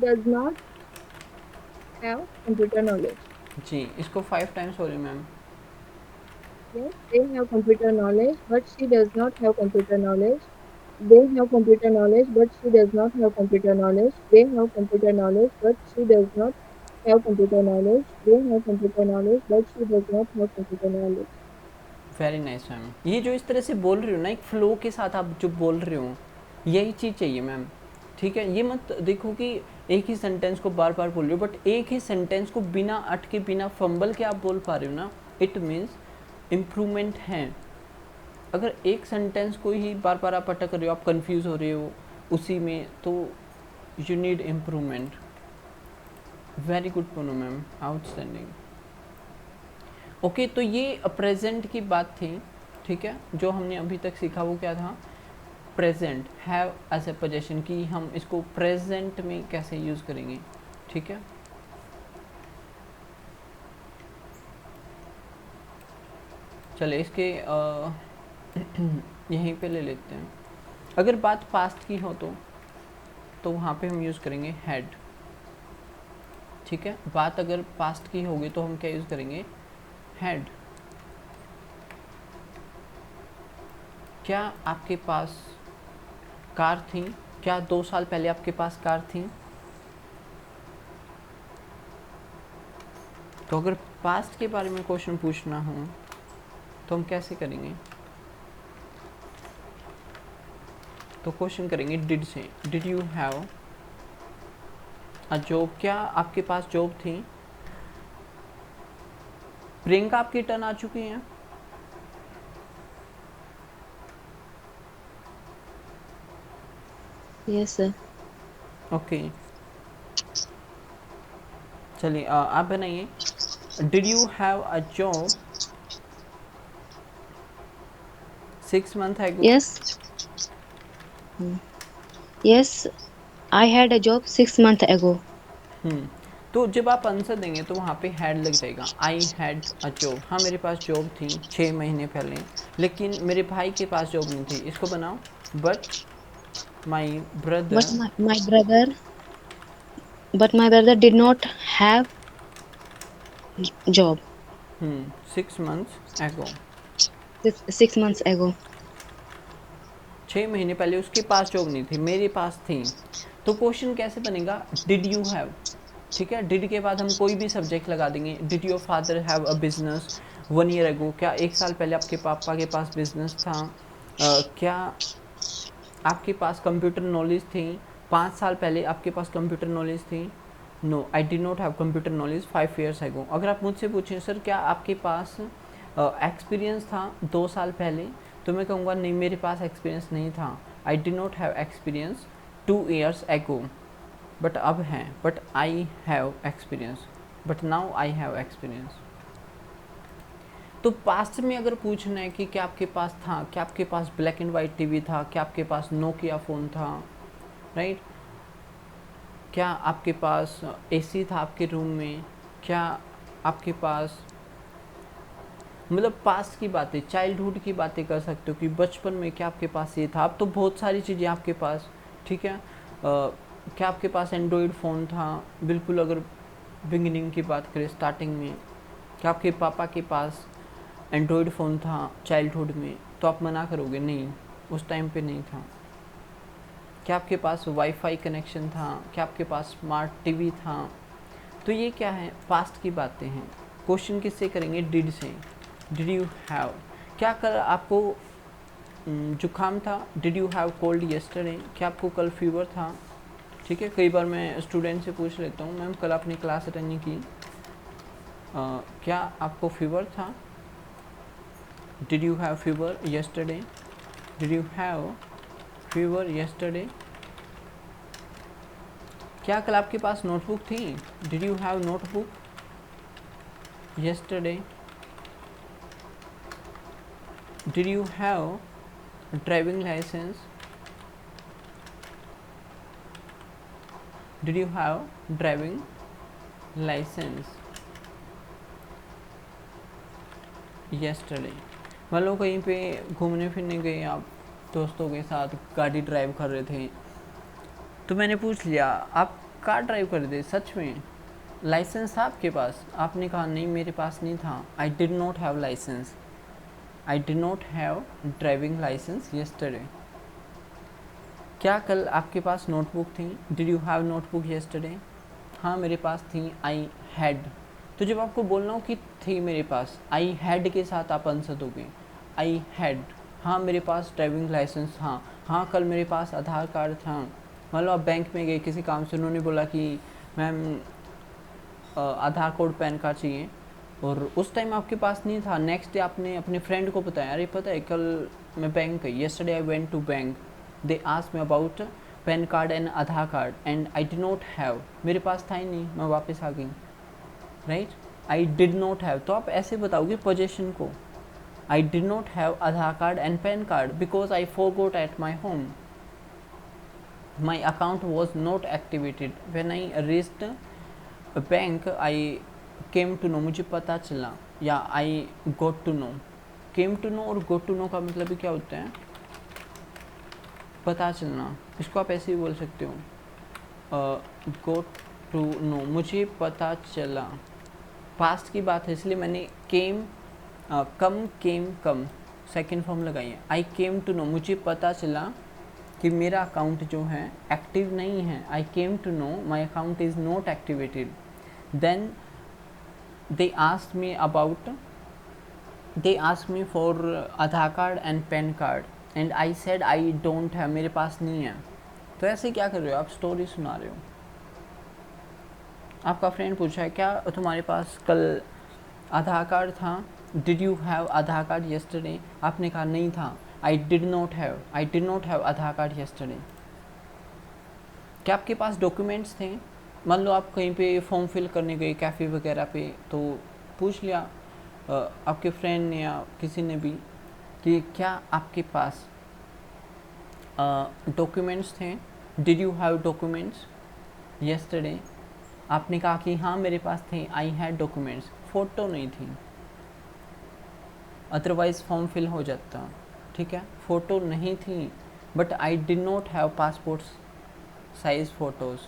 does not have computer knowledge. जी, इसको 5 टाइम्स बोलिए ma'am. Yes, they have computer knowledge, but she does not have computer knowledge. They have computer knowledge, but she does not have computer knowledge. They have computer knowledge, but she does not have computer knowledge. They have computer knowledge, but she does not have computer knowledge. Very nice ma'am. ये जो इस तरह से बोल रही हो ना, एक फ्लो के साथ आप जो बोल रहे हो, यही चीज़ चाहिए मैम। ठीक है, ये मत देखो कि एक ही सेंटेंस को बार बार बोल रहे हो, बट एक ही सेंटेंस को बिना अटके बिना फंबल के आप बोल पा रहे हो ना, इट मीन्स इम्प्रूवमेंट है। अगर एक सेंटेंस को ही बार बार आप अटक रहे हो, आप कंफ्यूज हो रहे हो उसी में, तो you need improvement. Very good Poonam ma'am, outstanding. Okay, तो ये प्रेजेंट की बात थी। ठीक है, जो हमने अभी तक सीखा वो क्या था? Present, have as a possession, की हम इसको प्रेजेंट में कैसे यूज़ करेंगे। ठीक है, चले इसके यहीं पे ले लेते हैं। अगर बात पास्ट की हो तो वहाँ पे हम यूज़ करेंगे हैड। ठीक है, बात अगर पास्ट की होगी तो हम क्या यूज़ करेंगे? हैड। क्या आपके पास कार थी? क्या 2 साल पहले आपके पास कार थी? तो अगर पास्ट के बारे में क्वेश्चन पूछना हो तो हम कैसे करेंगे? तो क्वेश्चन करेंगे डिड से। Did you have a job? क्या आपके पास जॉब थी? प्रियंका, आपकी टर्न आ चुकी है। Yes, sir. ओके, चलिए आप बनाइए। Did you have a job 6 months ago? Yes. Yes, I had a job 6 months ago. तो जब आप आंसर देंगे तो वहाँ पे हैड लग जाएगा। आई हैड अ जॉब, हाँ मेरे पास जॉब थी 6 महीने पहले, लेकिन मेरे भाई के पास जॉब नहीं थी। इसको बनाओ, but my brother, But my brother did not have job 6 months ago, 6 months ago. 6 महीने पहले उसके पास जॉब नहीं थी, मेरे पास थी। तो क्वेश्चन कैसे बनेगा? Did you have. ठीक है, डिड के बाद हम कोई भी सब्जेक्ट लगा देंगे। Did your father have a business 1 year ago? क्या 1 साल पहले आपके पापा के पास बिजनेस था? क्या आपके पास कंप्यूटर नॉलेज थी? 5 साल पहले आपके पास कंप्यूटर नॉलेज थी? No, I did not have computer knowledge 5 years ago। अगर आप मुझसे पूछें सर क्या आपके पास एक्सपीरियंस था 2 साल पहले, तो मैं कहूँगा नहीं, मेरे पास एक्सपीरियंस नहीं था। I did not have experience 2 years ago, but अब है, but I have experience, but now I have experience. तो पास्ट में अगर पूछना है कि क्या आपके पास था, क्या आपके पास ब्लैक एंड वाइट टीवी था, क्या आपके पास नोकिया फ़ोन था, राइट? क्या आपके पास एसी था आपके रूम में? क्या आपके पास, मतलब पास्ट की बातें, चाइल्डहुड की बातें कर सकते हो कि बचपन में क्या आपके पास ये था। अब तो बहुत सारी चीज़ें आपके पास। ठीक है, क्या आपके पास एंड्रॉयड फ़ोन था? बिल्कुल, अगर बिगिनिंग की बात करें, स्टार्टिंग में, क्या आपके पापा के पास एंड्रॉयड फ़ोन था चाइल्डहुड में? तो आप मना करोगे नहीं, उस टाइम पे नहीं था। क्या आपके पास वाईफाई कनेक्शन था? क्या आपके पास स्मार्ट टीवी था? तो ये क्या है? पास्ट की बातें हैं। क्वेश्चन किससे करेंगे? डिड से। डिड यू हैव, क्या कल आपको जुकाम था? Did you have cold yesterday? क्या आपको कल फीवर था? ठीक है, कई बार मैं स्टूडेंट से पूछ लेता हूँ, मैम कल आपने क्लास अटेंड नहीं की, क्या आपको फीवर था? Did you have fever yesterday? Did you have fever yesterday? क्या कल आपके पास नोटबुक थी? Did you have notebook? yesterday did you have driving license? Did you have driving license yesterday? मान लो कहीं पे घूमने फिरने गए आप दोस्तों के साथ, गाड़ी ड्राइव कर रहे थे, तो मैंने पूछ लिया आप कार ड्राइव कर रहे थे, सच में लाइसेंस था आपके पास? आपने कहा नहीं मेरे पास नहीं था, I did not have licence, I did not have driving licence yesterday. क्या कल आपके पास नोटबुक थी? Did you have notebook yesterday? हाँ मेरे पास थी, आई हैड। तो जब आपको बोलना हो कि थी मेरे पास, आई हैड के साथ आप आंसर दोगे, आई हैड। हाँ मेरे पास ड्राइविंग लाइसेंस था, हाँ कल मेरे पास आधार कार्ड था। मान लो आप बैंक में गए किसी काम से, उन्होंने बोला कि मैम आधार कार्ड पैन कार्ड चाहिए, और उस टाइम आपके पास नहीं था। नेक्स्ट डे आपने अपने फ्रेंड को बताया, अरे पता है कल मैं बैंक गई, yesterday I went to bank, they asked me about PAN card and Aadhaar card and I did not have, मेरे पास था ही नहीं, मैं वापस आ गई, right? I did not have, तो आप ऐसे बताओगे पोजेशन को, I did not have Aadhaar card and PAN card because I forgot at my home, my account was not activated, when I reached bank I came to no, मुझे पता चला, या I got to know. Came to know और got to no का मतलब भी क्या होता है? पता चलना। इसको आप ऐसे भी बोल सकते हो, गोट टू नो, मुझे पता चला। पास्ट की बात है इसलिए मैंने केम कम सेकेंड फॉर्म लगाई है। आई केम टू नो, मुझे पता चला कि मेरा अकाउंट जो है एक्टिव नहीं है। I came to know my account is not activated. Then they asked me for Aadhaar card and PAN card and I said I don't have, मेरे पास नहीं है। तो ऐसे क्या कर रहे हो आप? स्टोरी सुना रहे हो। आपका फ्रेंड पूछा है क्या तुम्हारे पास कल आधार कार्ड था? Did you have Aadhaar card yesterday? आपने कहा नहीं था, I did not have Aadhaar card yesterday. क्या आपके पास डॉक्यूमेंट्स थे? मान लो आप कहीं पे फॉर्म फिल करने गए कैफ़े वगैरह पे, तो पूछ लिया आपके फ्रेंड ने या किसी ने भी कि क्या आपके पास डॉक्यूमेंट्स थे? Did you have documents yesterday? आपने कहा कि हाँ मेरे पास थे, आई हैड डॉक्यूमेंट्स। फ़ोटो नहीं थी, अदरवाइज़ फॉर्म फिल हो जाता, ठीक है? फ़ोटो नहीं थी, but I did not have passport size photos,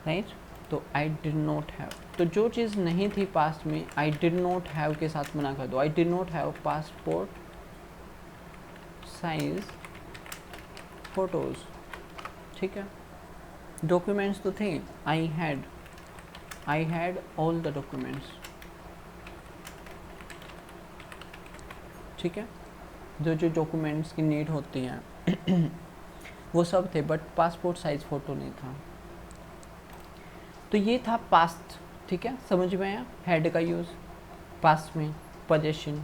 right? तो आई डिड नॉट हैव, तो जो चीज़ नहीं थी पास्ट में, आई डिड नॉट हैव के साथ मना कर दो। आई did not have passport size photos, ठीक है? डॉक्यूमेंट्स तो थे, I had all the documents, ठीक है? जो डॉक्यूमेंट्स की नीड होती हैं वो सब थे, बट पासपोर्ट साइज फ़ोटो नहीं था। तो ये था पास्ट, ठीक है? समझ में आया हैड का यूज़ पास्ट में, पोजेशन।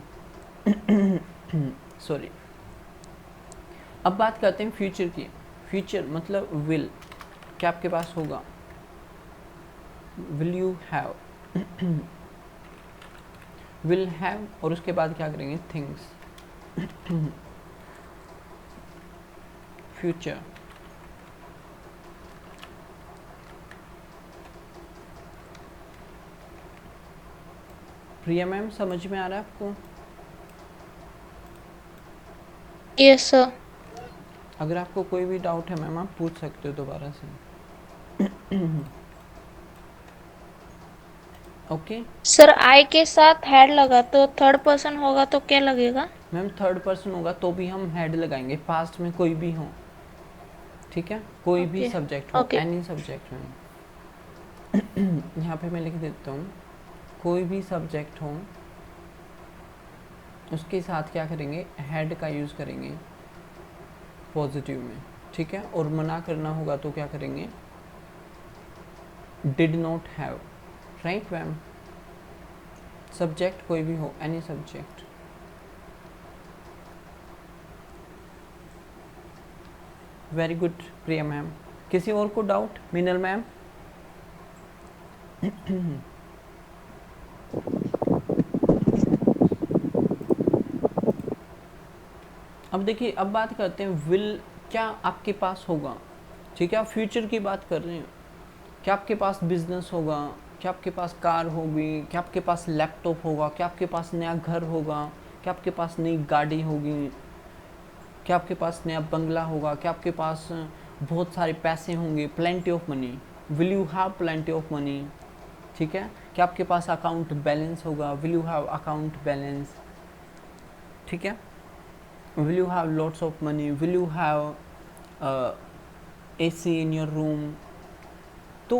सॉरी। अब बात करते हैं फ्यूचर की। फ्यूचर मतलब विल, क्या आपके पास होगा? Will you have, will have, और उसके बाद क्या करेंगे? थिंग्स। फ्यूचर, प्रिया मैम समझ में आ रहा है आपको? Yes sir. अगर आपको कोई भी डाउट है मैम आप पूछ सकते हो दोबारा से। ओके सर आई के साथ हैड लगा तो थर्ड पर्सन होगा तो क्या लगेगा? मैम थर्ड पर्सन होगा तो भी हम हैड लगाएंगे, पास्ट में कोई भी हो, ठीक है? कोई भी Okay. सब्जेक्ट हो, Okay. एनी सब्जेक्ट में। यहाँ पे मैं लिख देता हूँ, कोई भी सब्जेक्ट हो उसके साथ क्या करेंगे? हैड का यूज़ करेंगे पॉजिटिव में, ठीक है? और मना करना होगा तो क्या करेंगे? Did not have, right ma'am? Subject कोई भी हो, एनी सब्जेक्ट। वेरी गुड प्रिया मैम। किसी और को डाउट? मीनल मैम? अब देखिए, अब बात करते हैं विल क्या आपके पास होगा, ठीक है, आप फ्यूचर की बात कर रहे हैं। क्या आपके पास बिजनेस होगा, क्या आपके पास कार होगी, क्या आपके पास लैपटॉप होगा, क्या आपके पास नया घर होगा, क्या आपके पास नई गाड़ी होगी, क्या आपके पास नया बंगला होगा, क्या आपके पास बहुत सारे पैसे होंगे, plenty of money, will you have plenty of money, ठीक है। क्या आपके पास अकाउंट बैलेंस होगा, will you have account balance, ठीक है। Will you have lots of money, will you have AC in your room. तो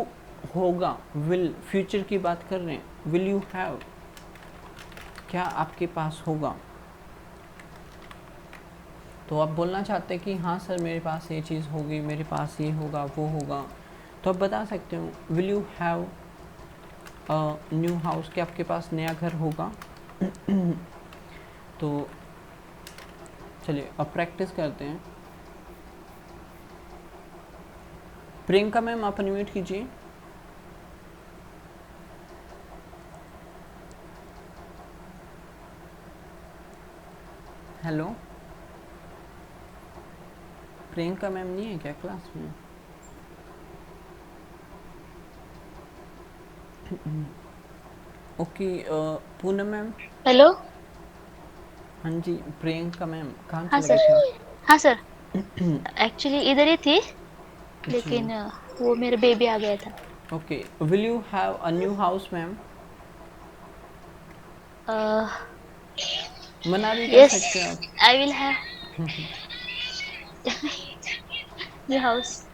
होगा, विल फ्यूचर की बात कर रहे हैं, विल यू हैव क्या आपके पास होगा। तो आप बोलना चाहते हैं कि हाँ सर मेरे पास ये चीज़ होगी, मेरे पास ये होगा, वो होगा, तो आप बता सकते हो will you have new house, कि आपके पास नया घर होगा। तो चलिए अब प्रैक्टिस करते हैं। प्रियंका मैम आप अनम्यूट कीजिए। हेलो, प्रियंका मैम नहीं है क्या क्लास में? Okay, Poonam ma'am. हेलो। हाँ जी, प्रियंका मैम कहाँ हाँ चले सर। गए थे? हाँ सर, एक्चुअली इधर ही थी, जी, लेकिन वो मेरा बेबी आ गया था। Okay. Will you have a new house ma'am? मना भी कर यस, सकते हो आप। I will have new house,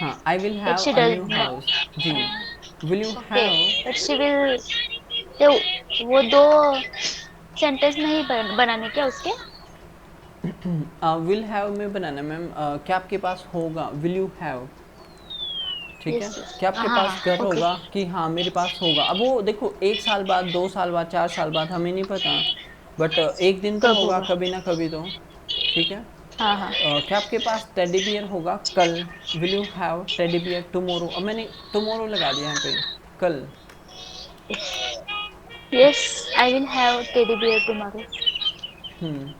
हाँ, I will but have she a does new house. जी, will you okay, have. But she will, तो वो दो सेंटेंस नहीं बनाने क्या उसके? विल हैव में बनाना मैम, क्या आपके पास होगा, विल यू हैव, ठीक है। यस यस, क्या आपके हाँ पास घर ओके। होगा, कि हाँ मेरे पास होगा। अब वो देखो 1 साल बाद, 2 साल बाद, 4 साल बाद हमें नहीं पता, बट एक दिन तो कब होगा होगा? कभी ना कभी तो, ठीक है। हाँ हाँ। क्या आपके पास टेडी बियर होगा कल, will you have teddy bear tomorrow. अब मैंने टुमारो लगा दिया यहाँ पे, कल। Yes, I will have teddy bear tomorrow. Hmm,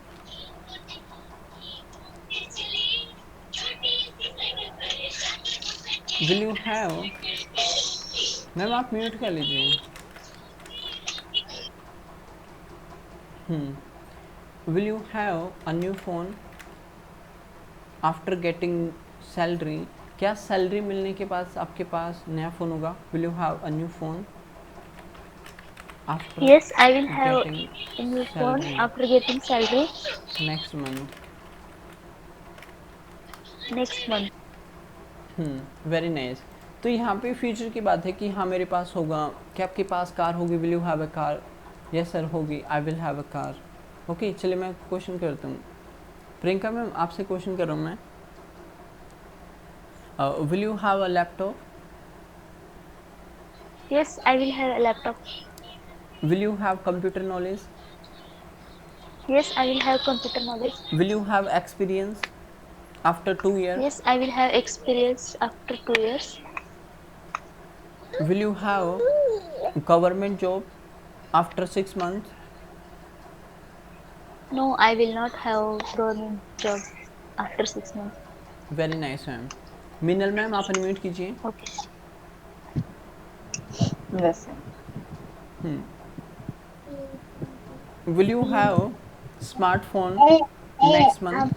will you have, ma'am आप म्यूट कर लीजिए। Will you have a new phone after getting salary. क्या सैलरी मिलने के बाद आपके पास नया फ़ोन होगा, will you have a new phone after Yes, I will have getting a new phone salary after getting salary next month. next month. Very nice. तो यहाँ पे फ्यूचर की बात है कि हाँ मेरे पास होगा। क्या आपके पास कार होगी, will you have a car. Yes sir होगी, I will have a car. Okay, चलिए मैं क्वेश्चन करता हूँ। प्रियंका मैम आपसे क्वेश्चन कर रहा हूँ मैं। Will you have a laptop? Yes, I will have a laptop. Will you have computer knowledge? Yes, I will have computer knowledge. Will you have experience after 2 years? Yes, I will have experience after 2 years. Will you have government job after 6 months? No, I will not have government job after 6 months. Very nice ma'am. Minal ma'am आप unmute कीजिए। Okay. Yes. Will you have smartphone next month?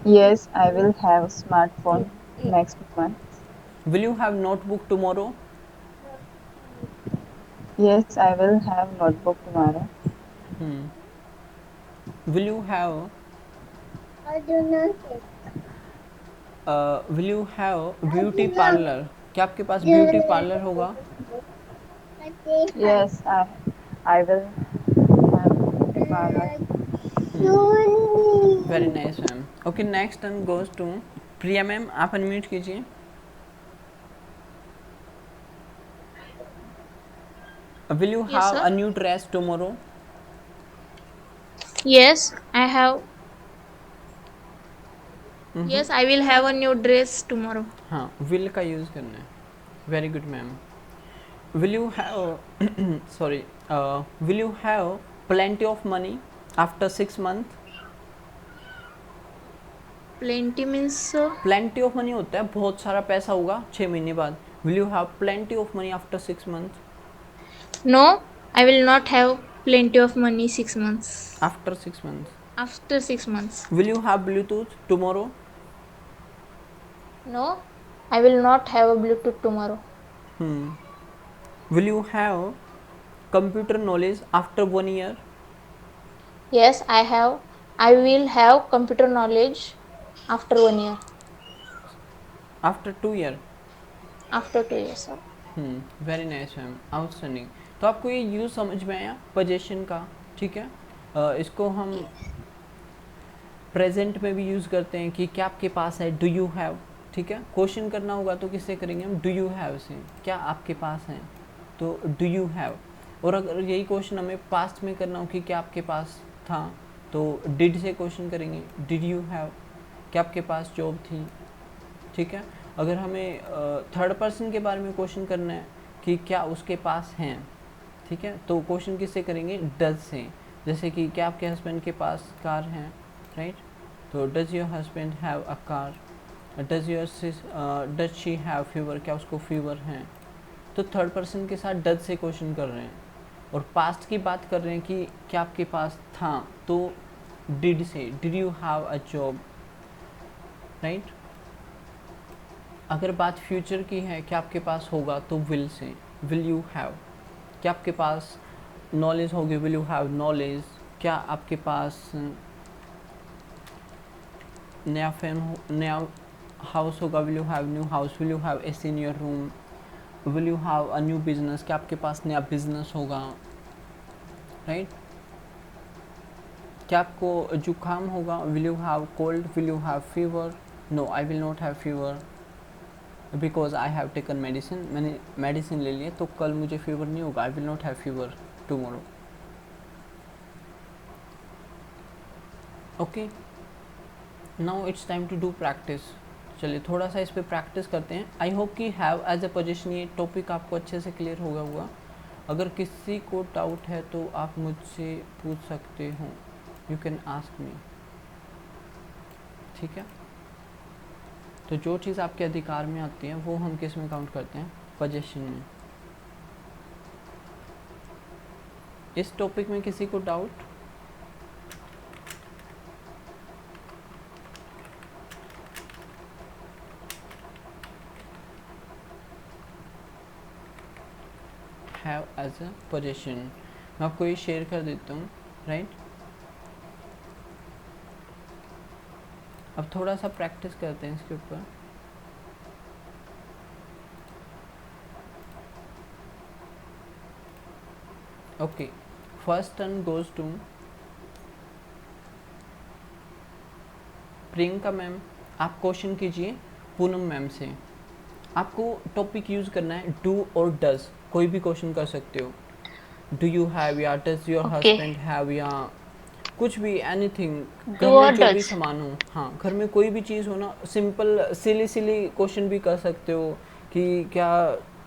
Yes, I will have smartphone next month. Will you have notebook tomorrow? Yes, I will have notebook tomorrow. Will you have will you have beauty parlour? क्या आपके पास beauty parlour होगा? Yes, I will have beauty parlor. Very nice ma'am. Okay, next turn goes to Priya ma'am, आप unmute कीजिए। Will you Yes, have sir. A new dress tomorrow? Yes, I have. Yes, I will have a new dress tomorrow. हाँ, will का use करना है। Very good ma'am. Will you have sorry, will you have plenty of money after 6 months? plenty means plenty of money होता है बहुत सारा पैसा होगा 6 महीने बाद. Will you have plenty of money after 6 months? no, I will not have plenty of money 6 months. After 6 months. After 6 months. Will you have Bluetooth tomorrow? No, I will not have a Bluetooth tomorrow. Will you have computer knowledge after 1 year? Yes, I will have computer knowledge after 1 year. After 2 year? After 2 years, sir. Very nice ma'am, outstanding. तो आपको ये use समझ में आया position का, ठीक है. इसको हम प्रेजेंट में भी यूज़ करते हैं कि क्या आपके पास है, डू यू हैव. ठीक है, क्वेश्चन करना होगा तो किससे करेंगे हम, डू यू हैव से, क्या आपके पास है, तो डू यू हैव. और अगर यही क्वेश्चन हमें पास्ट में करना हो कि क्या आपके पास था, तो डिड से क्वेश्चन करेंगे, डिड यू हैव, क्या आपके पास जॉब थी. ठीक है, अगर हमें थर्ड पर्सन के बारे में क्वेश्चन करना है कि क्या उसके पास हैं, ठीक है, तो क्वेश्चन किससे करेंगे, डज से. जैसे कि क्या आपके हस्बैंड के पास कार है, राइट, तो does your husband have a car. Does she have fever, क्या उसको फीवर है. तो थर्ड पर्सन के साथ डज से क्वेश्चन कर रहे हैं. और पास्ट की बात कर रहे हैं कि क्या आपके पास था, तो डिड से, did you have a job, right. अगर बात फ्यूचर की है, क्या आपके पास होगा, तो will say, will you have. क्या आपके पास नॉलेज होगी, विल यू हैव नॉलेज. क्या आपके पास नया हाउस होगा, will you have new house. Will you have AC in your room. Will you have a new business, क्या आपके पास नया बिजनेस होगा, राइट. क्या आपको जुकाम होगा, will you have cold. Will you have fever, no I will not have fever because I have taken medicine, मैंने medicine ले लिए तो कल मुझे फीवर नहीं होगा. I will not have fever tomorrow. Okay, now it's time to do practice. चलिए थोड़ा सा इस पर प्रैक्टिस करते हैं. आई होप कि हैव एज अ पोजीशन ये टॉपिक आपको अच्छे से क्लियर होगा हुआ. अगर किसी को डाउट है तो आप मुझसे पूछ सकते हो, यू कैन आस्क मी. ठीक है, तो जो चीज़ आपके अधिकार में आती है वो हम किस में काउंट करते हैं, पोजीशन में. इस टॉपिक में किसी को doubt, have as a position. मैं आपको ये शेयर कर देता हूँ, राइट. अब थोड़ा सा प्रैक्टिस करते हैं इसके ऊपर. ओके, first turn goes to Priyanka ma'am. आप क्वेश्चन कीजिए पूनम मैम से. आपको टॉपिक यूज करना है डू और डज. कोई भी क्वेश्चन कर सकते हो. डू यू हैव या डज योर हस्बैंड हैव या कुछ भी, एनीथिंग. घर में जो भी सामान हो, हाँ, घर में कोई भी चीज़ हो ना, सिंपल सिली क्वेश्चन भी कर सकते हो कि क्या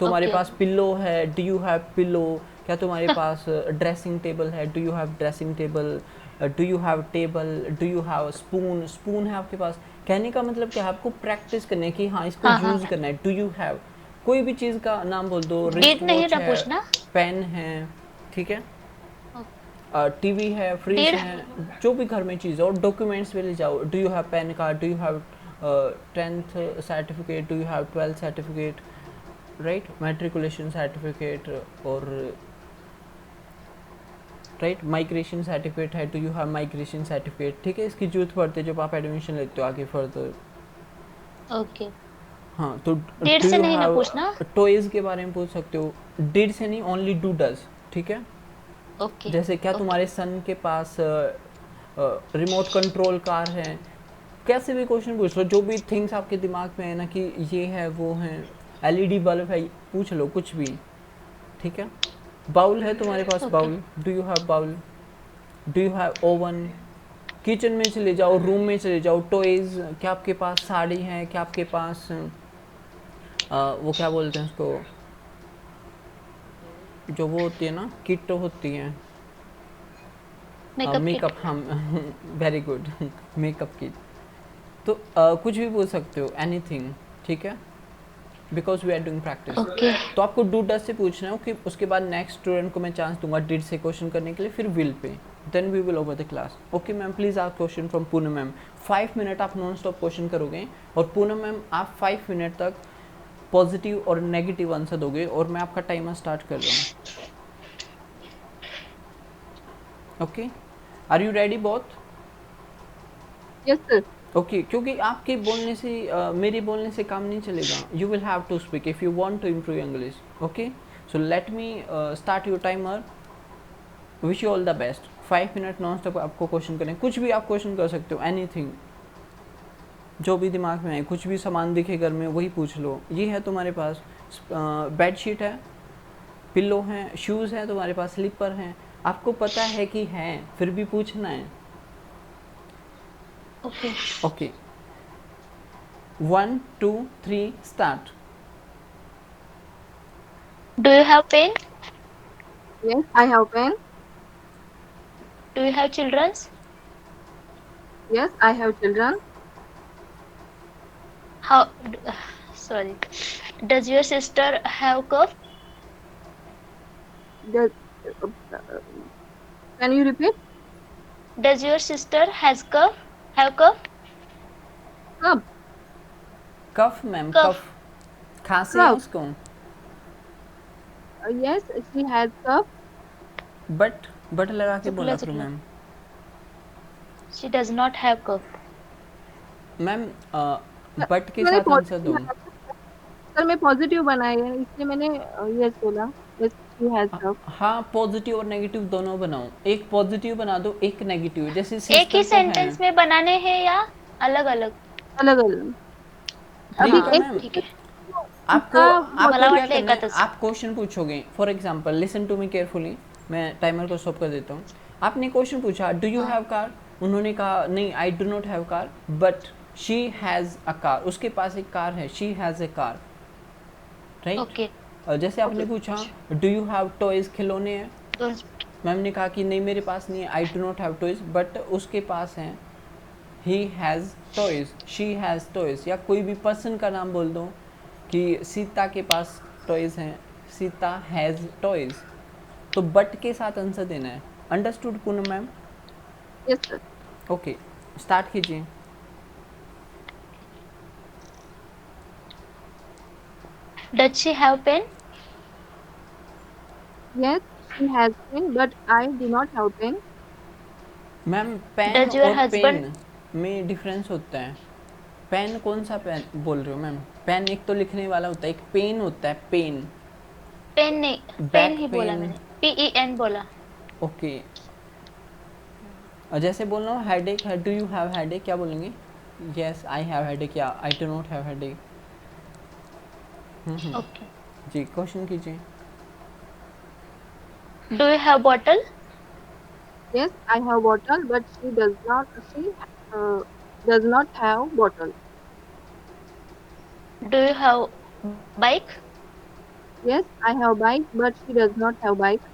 तुम्हारे पास पिल्लो है, डू यू हैव पिल्लो. क्या तुम्हारे पास ड्रेसिंग टेबल है, do you have dressing table. Do you have table, do you have spoon, spoon है आपके पास. कहने का मतलब क्या है, आपको प्रैक्टिस करना है कि हाँ इसको यूज करना है. डू यू हैव, कोई भी चीज़ का नाम बोल दो. रिस्ट वॉच है, पेन है, ठीक है, टीवी है, फ्रिज है, जो भी घर में चीज़ है. और डॉक्यूमेंट्स में ले जाओ. Do you have PAN card, do you have 10th certificate, do you have 12th certificate, right, matriculation certificate, और राइट माइग्रेशन सर्टिफिकेट है, do you have migration certificate. ठीक है, इसकी जरूरत पड़ती है जब आप एडमिशन लेते हो आगे फर्दर. ओके, हाँ, तो डिड से नहीं ना पूछना. टॉयज के बारे में पूछ सकते हो. डिड से नहीं, ओनली डू डज. ठीक है, ओके. जैसे क्या तुम्हारे सन के पास रिमोट कंट्रोल कार है. कैसे भी क्वेश्चन पूछ लो, जो भी थिंग्स आपके दिमाग में है ना कि ये है वो है. एलईडी बल्ब है, पूछ लो कुछ भी. ठीक है, बाउल है तुम्हारे पास, bowl. Do you have bowl. Do you have oven. Kitchen में चले जाओ, रूम में चले जाओ. टॉयज, क्या आपके पास साड़ी है, क्या आपके पास वो क्या बोलते हैं उसको, जो वो होती है ना, किट होती है, मेकअप. हाँ, वेरी गुड, मेकअप किट. तो कुछ भी बोल सकते हो, एनीथिंग, ठीक है, because we are doing practice. Okay तो आपको डू डस से पूछना है कि उसके बाद नेक्स्ट स्टूडेंट को मैं चांस दूंगा डिड से क्वेश्चन करने के लिए, फिर will pay, then we will over the class. Okay ma'am, please आप question from Poonam ma'am. 5 minute आप नॉन स्टॉप क्वेश्चन करोगे और पूनम मैम आप 5 मिनट तक पॉजिटिव और नेगेटिव आंसर दोगे और मैं आपका टाइमर स्टार्ट कर रहा हूँ। Okay, are you ready both? Yes, sir. Okay, क्योंकि आपके बोलने से मेरे बोलने से काम नहीं चलेगा। You will have to speak if you want to improve English. Okay, so let me start your timer. Wish you all the best. 5 minute non stop आपको क्वेश्चन करें, कुछ भी आप क्वेश्चन कर सकते हो, एनीथिंग, जो भी दिमाग में है, कुछ भी सामान दिखे घर में वही पूछ लो। ये है तुम्हारे पास बेडशीट है, पिल्लो है, शूज़ है तुम्हारे पास, स्लीपर हैं, आपको पता है कि हैं, फिर भी पूछना है। Okay okay, 1 2 3 start. Do you have pen? Yes, I have pen. Do you have childrens? Yes, I have children. How sorry, does your sister have cough? Does, uh, can you repeat? Does your sister have cough? Cub. Cough ma'am, cough. Cough, खांसी है cough. उसको। Yes, she has cup. बट लगा के बोला करो चुकला। Ma'am. She does not have cough. Ma'am but के मैंने साथ आंसर दो। सर मैं पॉजिटिव बनाई है इसलिए मैंने यस बोला। Yes, she has cup. हाँ, पॉजिटिव और नेगेटिव दोनों बनाओ। एक पॉजिटिव बना दो, एक नेगेटिव, जैसे एक ही सिस्टर तो है। सेंटेंस में बनाने हैं या अलग अलग? अलग अलग। ठीक अभी है एक मैम, ठीक है। आपको उसका मला क्या वाटलं करना है, एकातच. आप क्वेश्चन पूछोगे। For example, listen to me carefully, मैं टाइमर को स्टॉप कर देता हूँ। आपने क्वेश्चन पूछा, डू यू हैव कार? उन्होंने कहा नहीं, आई do not have car, but she has a car, उसके पास एक कार है, she has a car, right. Okay जैसे आपने पूछा, डू यू हैव टॉयज, खिलौने हैं? दोन मैम ने कहा कि नहीं मेरे पास नहीं है, आई do not have toys, but उसके पास हैं, he has toys, she has toys. या कोई भी पर्सन का नाम बोल दो कि सीता के पास टॉयज हैं, सीता हैज़ टॉयज। तो बट के साथ आंसर देना है। Understood Poonam ma'am? Yes sir. Okay, start कीजिए। Does she have pen? Yes, she has pen, but I do not have pen. Ma'am pen Does your और husband- पेन में difference होता है। पेन कौन सा पेन बोल रहे हो मैम? पेन एक तो लिखने वाला होता है, एक पेन होता है, पेन। पेन नहीं, Back पेन ही बोला pain. मैंने, PEN बोला। ओके, जैसे बोल रहा हूँ हेडेक है, डू यू हैव हेडेक, क्या बोलेंगे? यस आई हैव हेडेक, या I do not have headache. Okay. जी, क्वेश्चन कीजिए। Do you have bottle? Yes, I have bottle, but she uh, does not have bottle. Do you have bike? Yes, I have bike, but she does not have bike.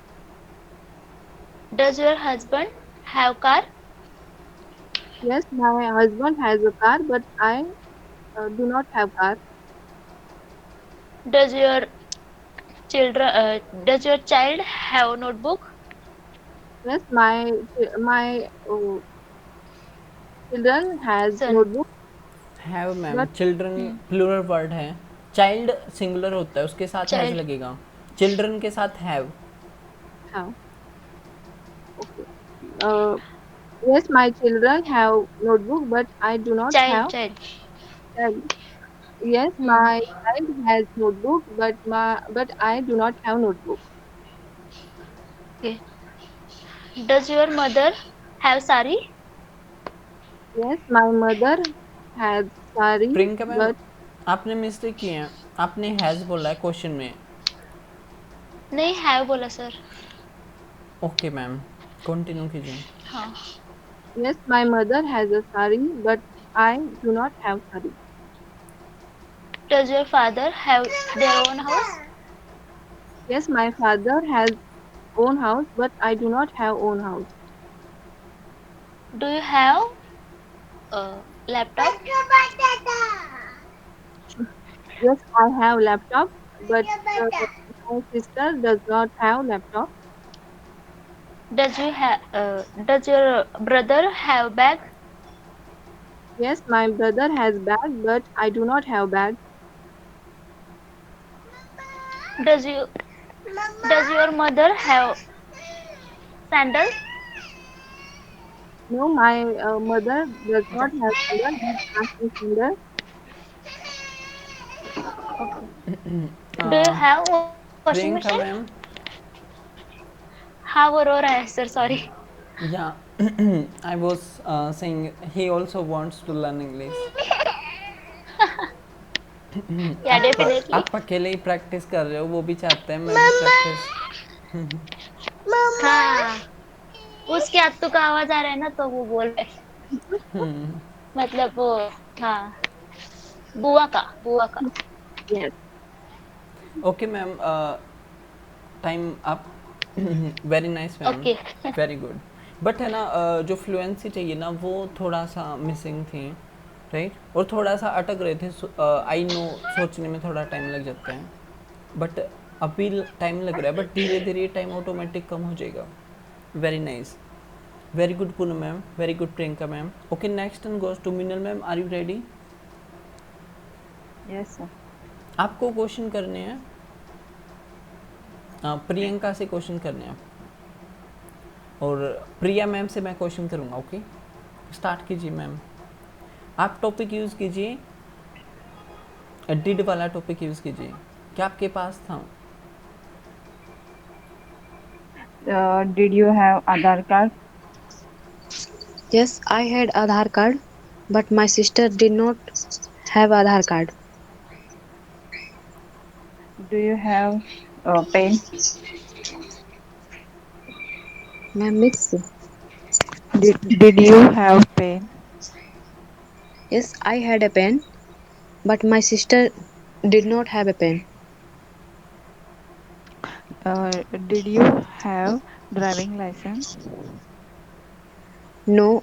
Does your husband have car? Yes, my husband has a car, but I do not have car. Does your child have notebook? Yes, my children has Son. notebook. Have ma'am, But- children plural word है, child singular होता है, उसके साथ has Child. लगेगा। Children के साथ have. Have. Okay. Uh, yes, my children have notebook, but I do not child have child child. Yes, my child has notebook, but I do not have notebook. Does your mother have sari? Yes, my mother has sari, Priyanka ma'am, but आपने mistake की है, आपने has बोला है question में। नहीं, have बोला sir. Okay ma'am, continue कीजिए। हाँ। yes, my mother has a sari, but I do not have sari. Does your father have their own house? Yes, my father has own house, but I do not have own house. Do you have laptop? Yes, I have laptop, but my sister does not have laptop. Does your brother have bag? Yes, my brother has bag, but I do not have bag. Does you does your mother have sandals? No, my mother does not have sandal, but I have sandal. Do you uh, have washing machine? Priyanka ma'am, हाँ वो रो रहा है sir sorry. yeah, I was saying he also wants to learn English. Yeah, आप definitely. अकेले ही practice कर रहे हो, वो भी चाहते हैं मैं भी प्रैक्टिस. हाँ उसके आत्तू का आवाज आ रहा है ना तो वो बोल रहे हैं. मतलब वो हाँ बुआ का. Yes. Okay ma'am, time up. Very nice ma'am, okay. Very good. But है ना, जो फ्लुएंसी चाहिए ना वो थोड़ा सा मिसिंग थी, राइट? और थोड़ा सा अटक रहे थे. आई नो, सोचने में थोड़ा टाइम लग जाता है, बट अभी टाइम लग रहा है, बट धीरे धीरे टाइम ऑटोमेटिक कम हो जाएगा. Very nice, very good Poonam ma'am, very good Priyanka ma'am. Okay, next one goes to Minal ma'am. Are you ready? Yes, sir. आपको क्वेश्चन करने हैं, प्रियंका से क्वेश्चन करने हैं, और प्रिया मैम से मैं क्वेश्चन करूँगा. ओके, स्टार्ट कीजिए मैम. आप टॉपिक यूज़ कीजिए, डिड वाला टॉपिक यूज़ कीजिए. क्या आपके पास था? Did you have Aadhaar card? Yes, I had Aadhaar card, but my sister did not have Aadhaar card. Do you have pen? Ma'am, mix. Did you have pen? Yes, I had a pen, but my sister did not have a pen. Did you have driving license? No,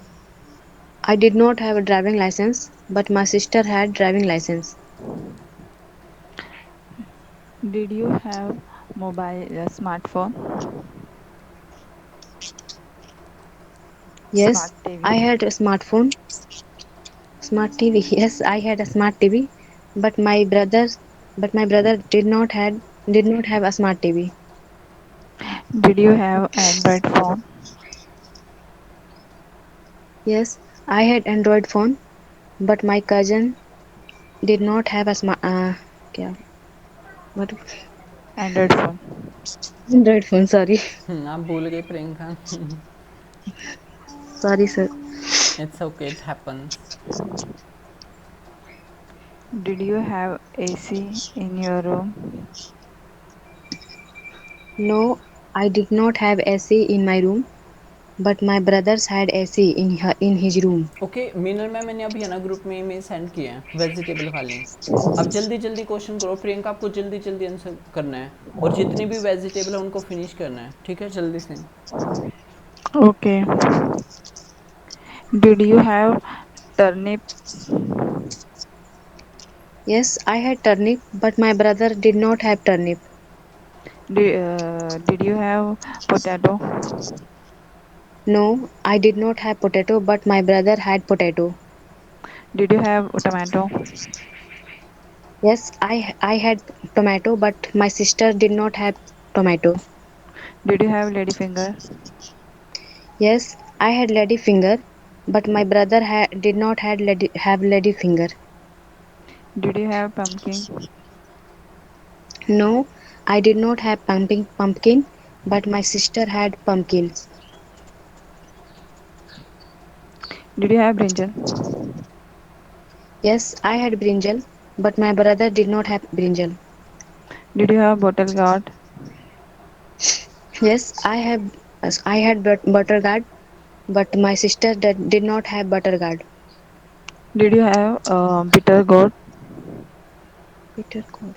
I did not have a driving license, but my sister had driving license. Did you have smartphone? Yes, Smart I TV? had a smartphone, smart TV. Yes, I had a smart TV, but my brother did not have a smart TV. Did you have Android phone? Yes, I had Android phone, but my cousin did not have a smart क्या what Android phone. Android phone. Sorry, आप भूल गए Priyanka. sorry sir. It's okay, it happens. Did you have AC in your room? No, I did not have AC in my room, but my brothers had AC in his room. Okay Meenal ma'am, मैंने अभी है ना group में email send किए हैं vegetable वाले. अब जल्दी जल्दी क्वेश्चन करो. प्रियंका, आपको जल्दी जल्दी आंसर करना है, और जितनी भी वेजिटेबल है उनको फिनिश करना है, ठीक है? जल्दी से. Okay. Did you have turnips? Yes, I had turnip, but my brother did not have turnip. Did you have potato? No, I did not have potato, but my brother had potato. Did you have tomato? Yes, I had tomato, but my sister did not have tomato. Did you have ladyfinger? Yes, I had lady finger, but my brother did not have lady finger. Did you have pumpkin? No, I did not have pumpkin, but my sister had pumpkin. Did you have brinjal? Yes, I had brinjal, but my brother did not have brinjal. Did you have bottle gourd? Yes, I had butter gourd, but my sister did not have butter gourd. Did you have bitter gourd? Bitter gourd.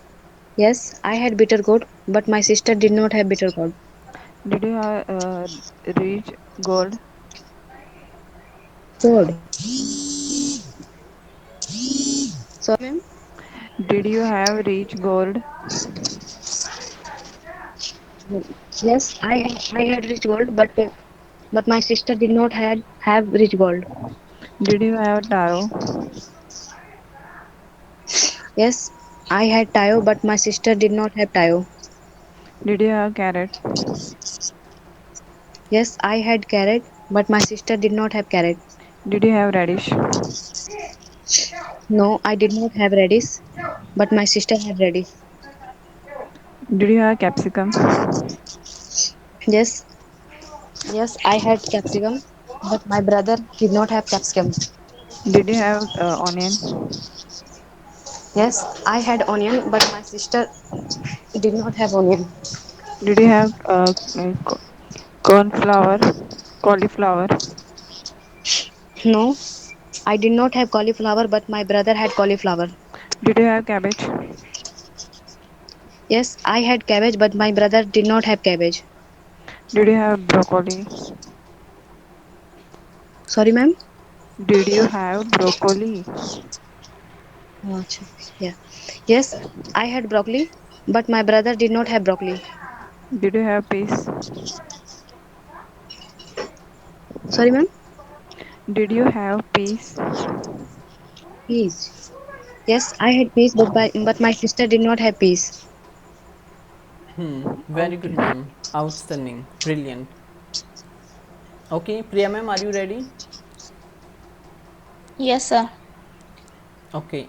Yes, I had bitter gourd, but my sister did not have bitter gourd. Did you have rich gold? Gourd. So, ma'am, Did you have reached gold? yes, I had rich gold, but my sister did not had have rich gold. Did you have taro? Yes, I had Tayo, but my sister did not have Tayo. Did you have carrot? Yes, I had carrot, but my sister did not have carrot. Did you have radish? No, I did not have radish, but my sister had radish. Did you have capsicum? Yes, yes, I had capsicum, but my brother did not have capsicum. Did you have onion? Yes, I had onion, but my sister did not have onion. Did you have cornflower? Cauliflower? No, I did not have cauliflower, but my brother had cauliflower. Did you have cabbage? Yes, I had cabbage, but my brother did not have cabbage. Did you have broccoli? Sorry, ma'am. Did you have broccoli? Oh, acha. Yeah. Yes, I had broccoli, but my brother did not have broccoli. Did you have peas? Sorry, ma'am. Did you have peas? Peas. Yes, I had peas, but my sister did not have peas. Very good, ma'am. Outstanding. Brilliant. Okay, Priya ma'am, are you ready? Yes, sir. Okay.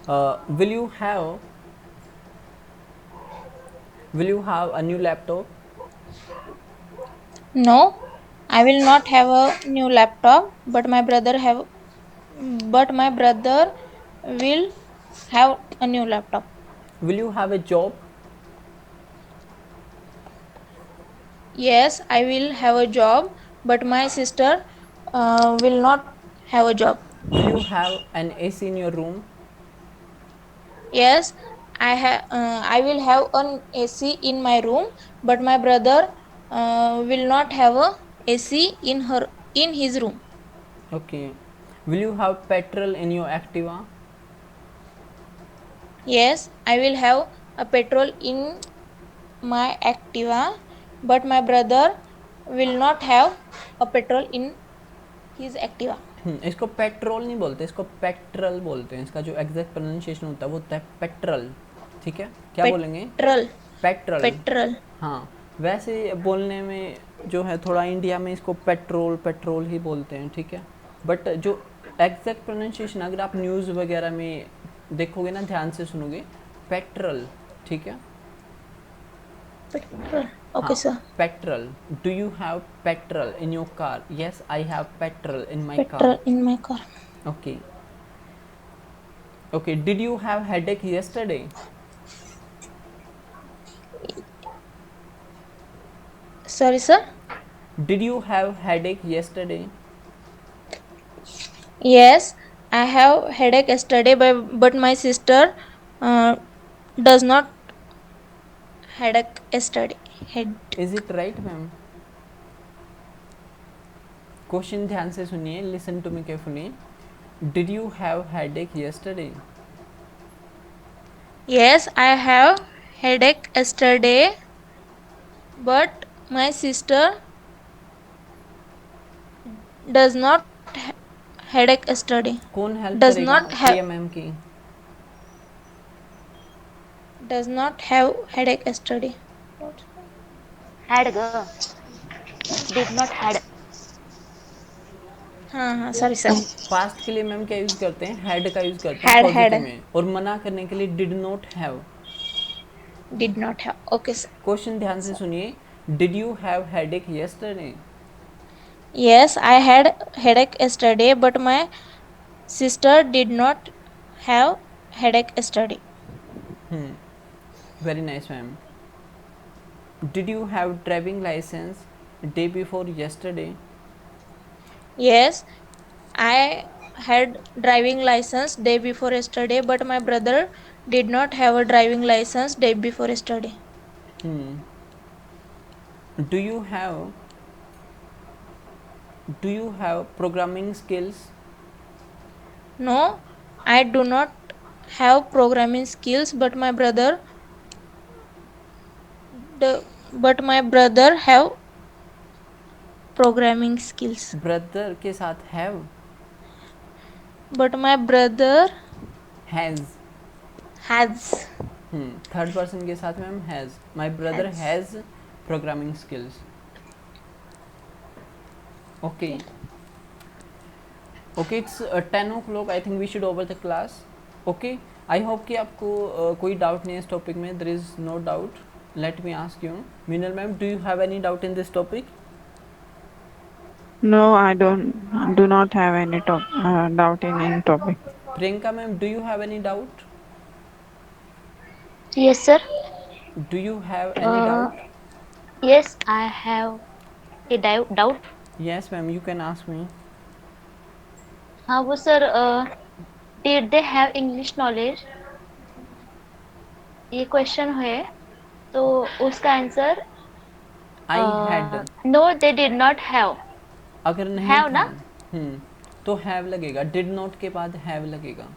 Uh, will you have will you have a new laptop? No, I will not have a new laptop, but my brother will have a new laptop. Will you have a job? Yes, I will have a job, but my sister will not have a job. Will you have an AC in your room? Yes, I will have an AC in my room, but my brother will not have a AC in his room. Okay. Will you have petrol in your Activa? Yes, I will have a petrol in my Activa, but my brother will not have a petrol in his Activa. इसको petrol नहीं बोलते, इसको petrol बोलते हैं। इसका जो exact pronunciation होता है वो होता है पेट्रोल। ठीक है, क्या बोलेंगे? Petrol, petrol. petrol. हाँ, वैसे बोलने में जो है थोड़ा इंडिया में इसको पेट्रोल पेट्रोल ही बोलते हैं। ठीक है, बट जो एग्जैक्ट प्रोनाउंसिएशन अगर आप न्यूज़ वगैरह में देखोगे ना, ध्यान से सुनोगे, पेट्रोल। ठीक है, Petrol. हाँ, Okay, sir. Petrol. Do you have petrol in your car? Yes, I have petrol in my car. Petrol in my car. Okay. Okay, did you have headache yesterday? Sorry, sir. Did you have headache yesterday? Yes, I have headache yesterday, but my sister uh, does not headache yesterday. Head. Is it right, ma'am? Question ध्यान से सुनिए, listen to me carefully. Did you have headache yesterday? Yes, I have headache yesterday, but my sister does not headache yesterday. कौन help Does करेगा not have PMM की? does not have headache yesterday. Had ग did not had. हाँ, sorry sir. Past के लिए ma'am क्या use करते हैं? हैड का यूज़ करते हैं Had पॉजिटिव में, और मना करने के लिए did not have. did not have. Okay sir. Question ध्यान से सुनिए, did you have headache yesterday? Yes, I had headache yesterday, but my sister did not have headache yesterday. Very nice, ma'am. Did you have driving license day before yesterday? Yes, I had driving license day before yesterday, but my brother did not have a driving license day before yesterday. Do you have programming skills? No, I do not have programming skills, but my brother have programming skills. Brother के साथ have, But my brother has, has. Third person के साथ ma'am has, my brother Has. Has programming skills. Okay okay, it's 10 o'clock, I think we should over the class. Okay, I hope कि आपको कोई doubt नहीं है इस topic में। There is no doubt. Let me ask you, Meenal ma'am, do you have any doubt in this topic? No, I do not have any doubt in any topic. Priyanka ma'am, do you have any doubt? Yes, sir. Do you have any doubt? Yes, I have a doubt. Yes ma'am, you can ask me. हाँ वो sir, did they have English knowledge? ये question है, तो उसका answer I had, no, they did not have. अगर नहीं Have था, ना? तो हैव लगेगा, डिड नॉट के बाद हैव लगेगा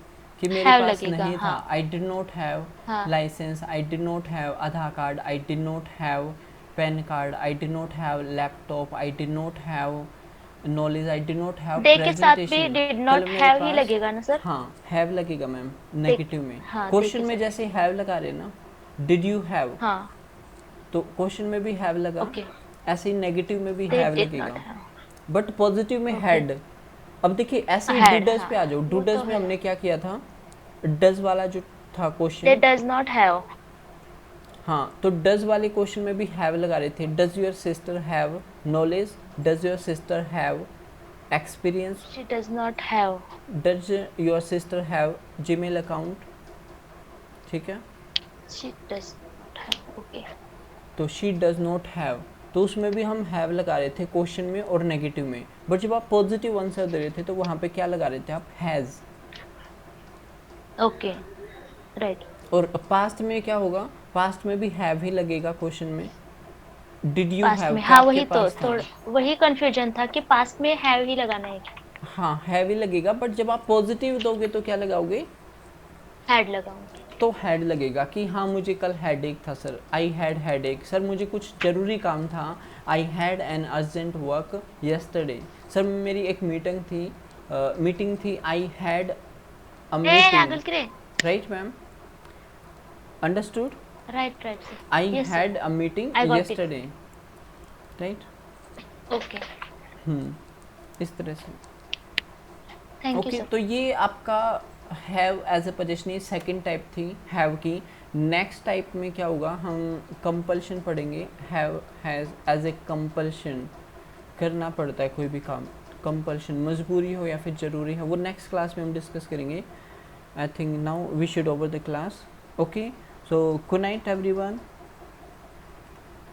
कि मेरे Have पास लगेगा, नहीं था। हाँ। आई डिड नॉट हैव हाँ। Licence, I did not have Aadhaar card, I did not have PAN card, I did not have laptop, I did not have knowledge, I did not have They के साथ भी presentation. did not have ही लगेगा ना sir? हाँ, have लगेगा ma'am negative में। हाँ, क्वेश्चन they के में साथ। जैसे हैव लगा रहे ना, डिड यू हैव, हाँ, तो क्वेश्चन में भी हैव लगा, okay. ऐसे ही नेगेटिव में भी They हैव did not लगेगा, have. बट पॉजिटिव में हैड। अब देखिए ऐसे ही Had, डज हाँ, पे आ जाओ। डू वो तो डज में है। हमने क्या किया था, डज वाला जो था They question, does not have. हाँ, तो डज वाले क्वेश्चन में भी हैव लगा रहे थे। Does your sister have knowledge, does your sister have experience, She does not have. Does your sister have Gmail account, ठीक है। She does not have. Okay. तो शी डज नॉट हैव, तो उसमें भी हम हैव लगा रहे थे क्वेश्चन में और नेगेटिव में। बट जब आप पॉजिटिव आंसर दे रहे थे तो वहाँ पे क्या लगा रहे थे आप, हैज़। Okay. Right. और पास्ट में क्या होगा, पास्ट में भी हैव ही लगेगा क्वेश्चन में। डिड यू पास्ट हैव, में, हाँ वही तो थोड़ा वही कंफ्यूजन था कि पास्ट में हैव ही लगाना है, हाँ हैव ही लगेगा। बट जब आप पॉजिटिव दोगे तो क्या लगाओगे, हैड लगाऊंगी। तो हैड लगेगा कि हाँ मुझे कल हेडेक था sir, I had headache, sir मुझे कुछ ज़रूरी काम था, I had an urgent work yesterday, sir मेरी एक मीटिंग थी, I had a meeting, right ma'am, understood, right right sir, I Yes, sir. Had a meeting I got it. Yesterday, right. Okay, इस तरह से। Thank you okay, sir. तो ये आपका have as A position, ये second type थी have की। Next type में क्या होगा, हम कंपल्शन पढ़ेंगे। Have has as a compulsion, करना पड़ता है कोई भी काम, कंपल्शन मजबूरी हो या फिर ज़रूरी है, वो नेक्स्ट क्लास में हम डिस्कस करेंगे। I think now we should over the class. Okay, so good night everyone.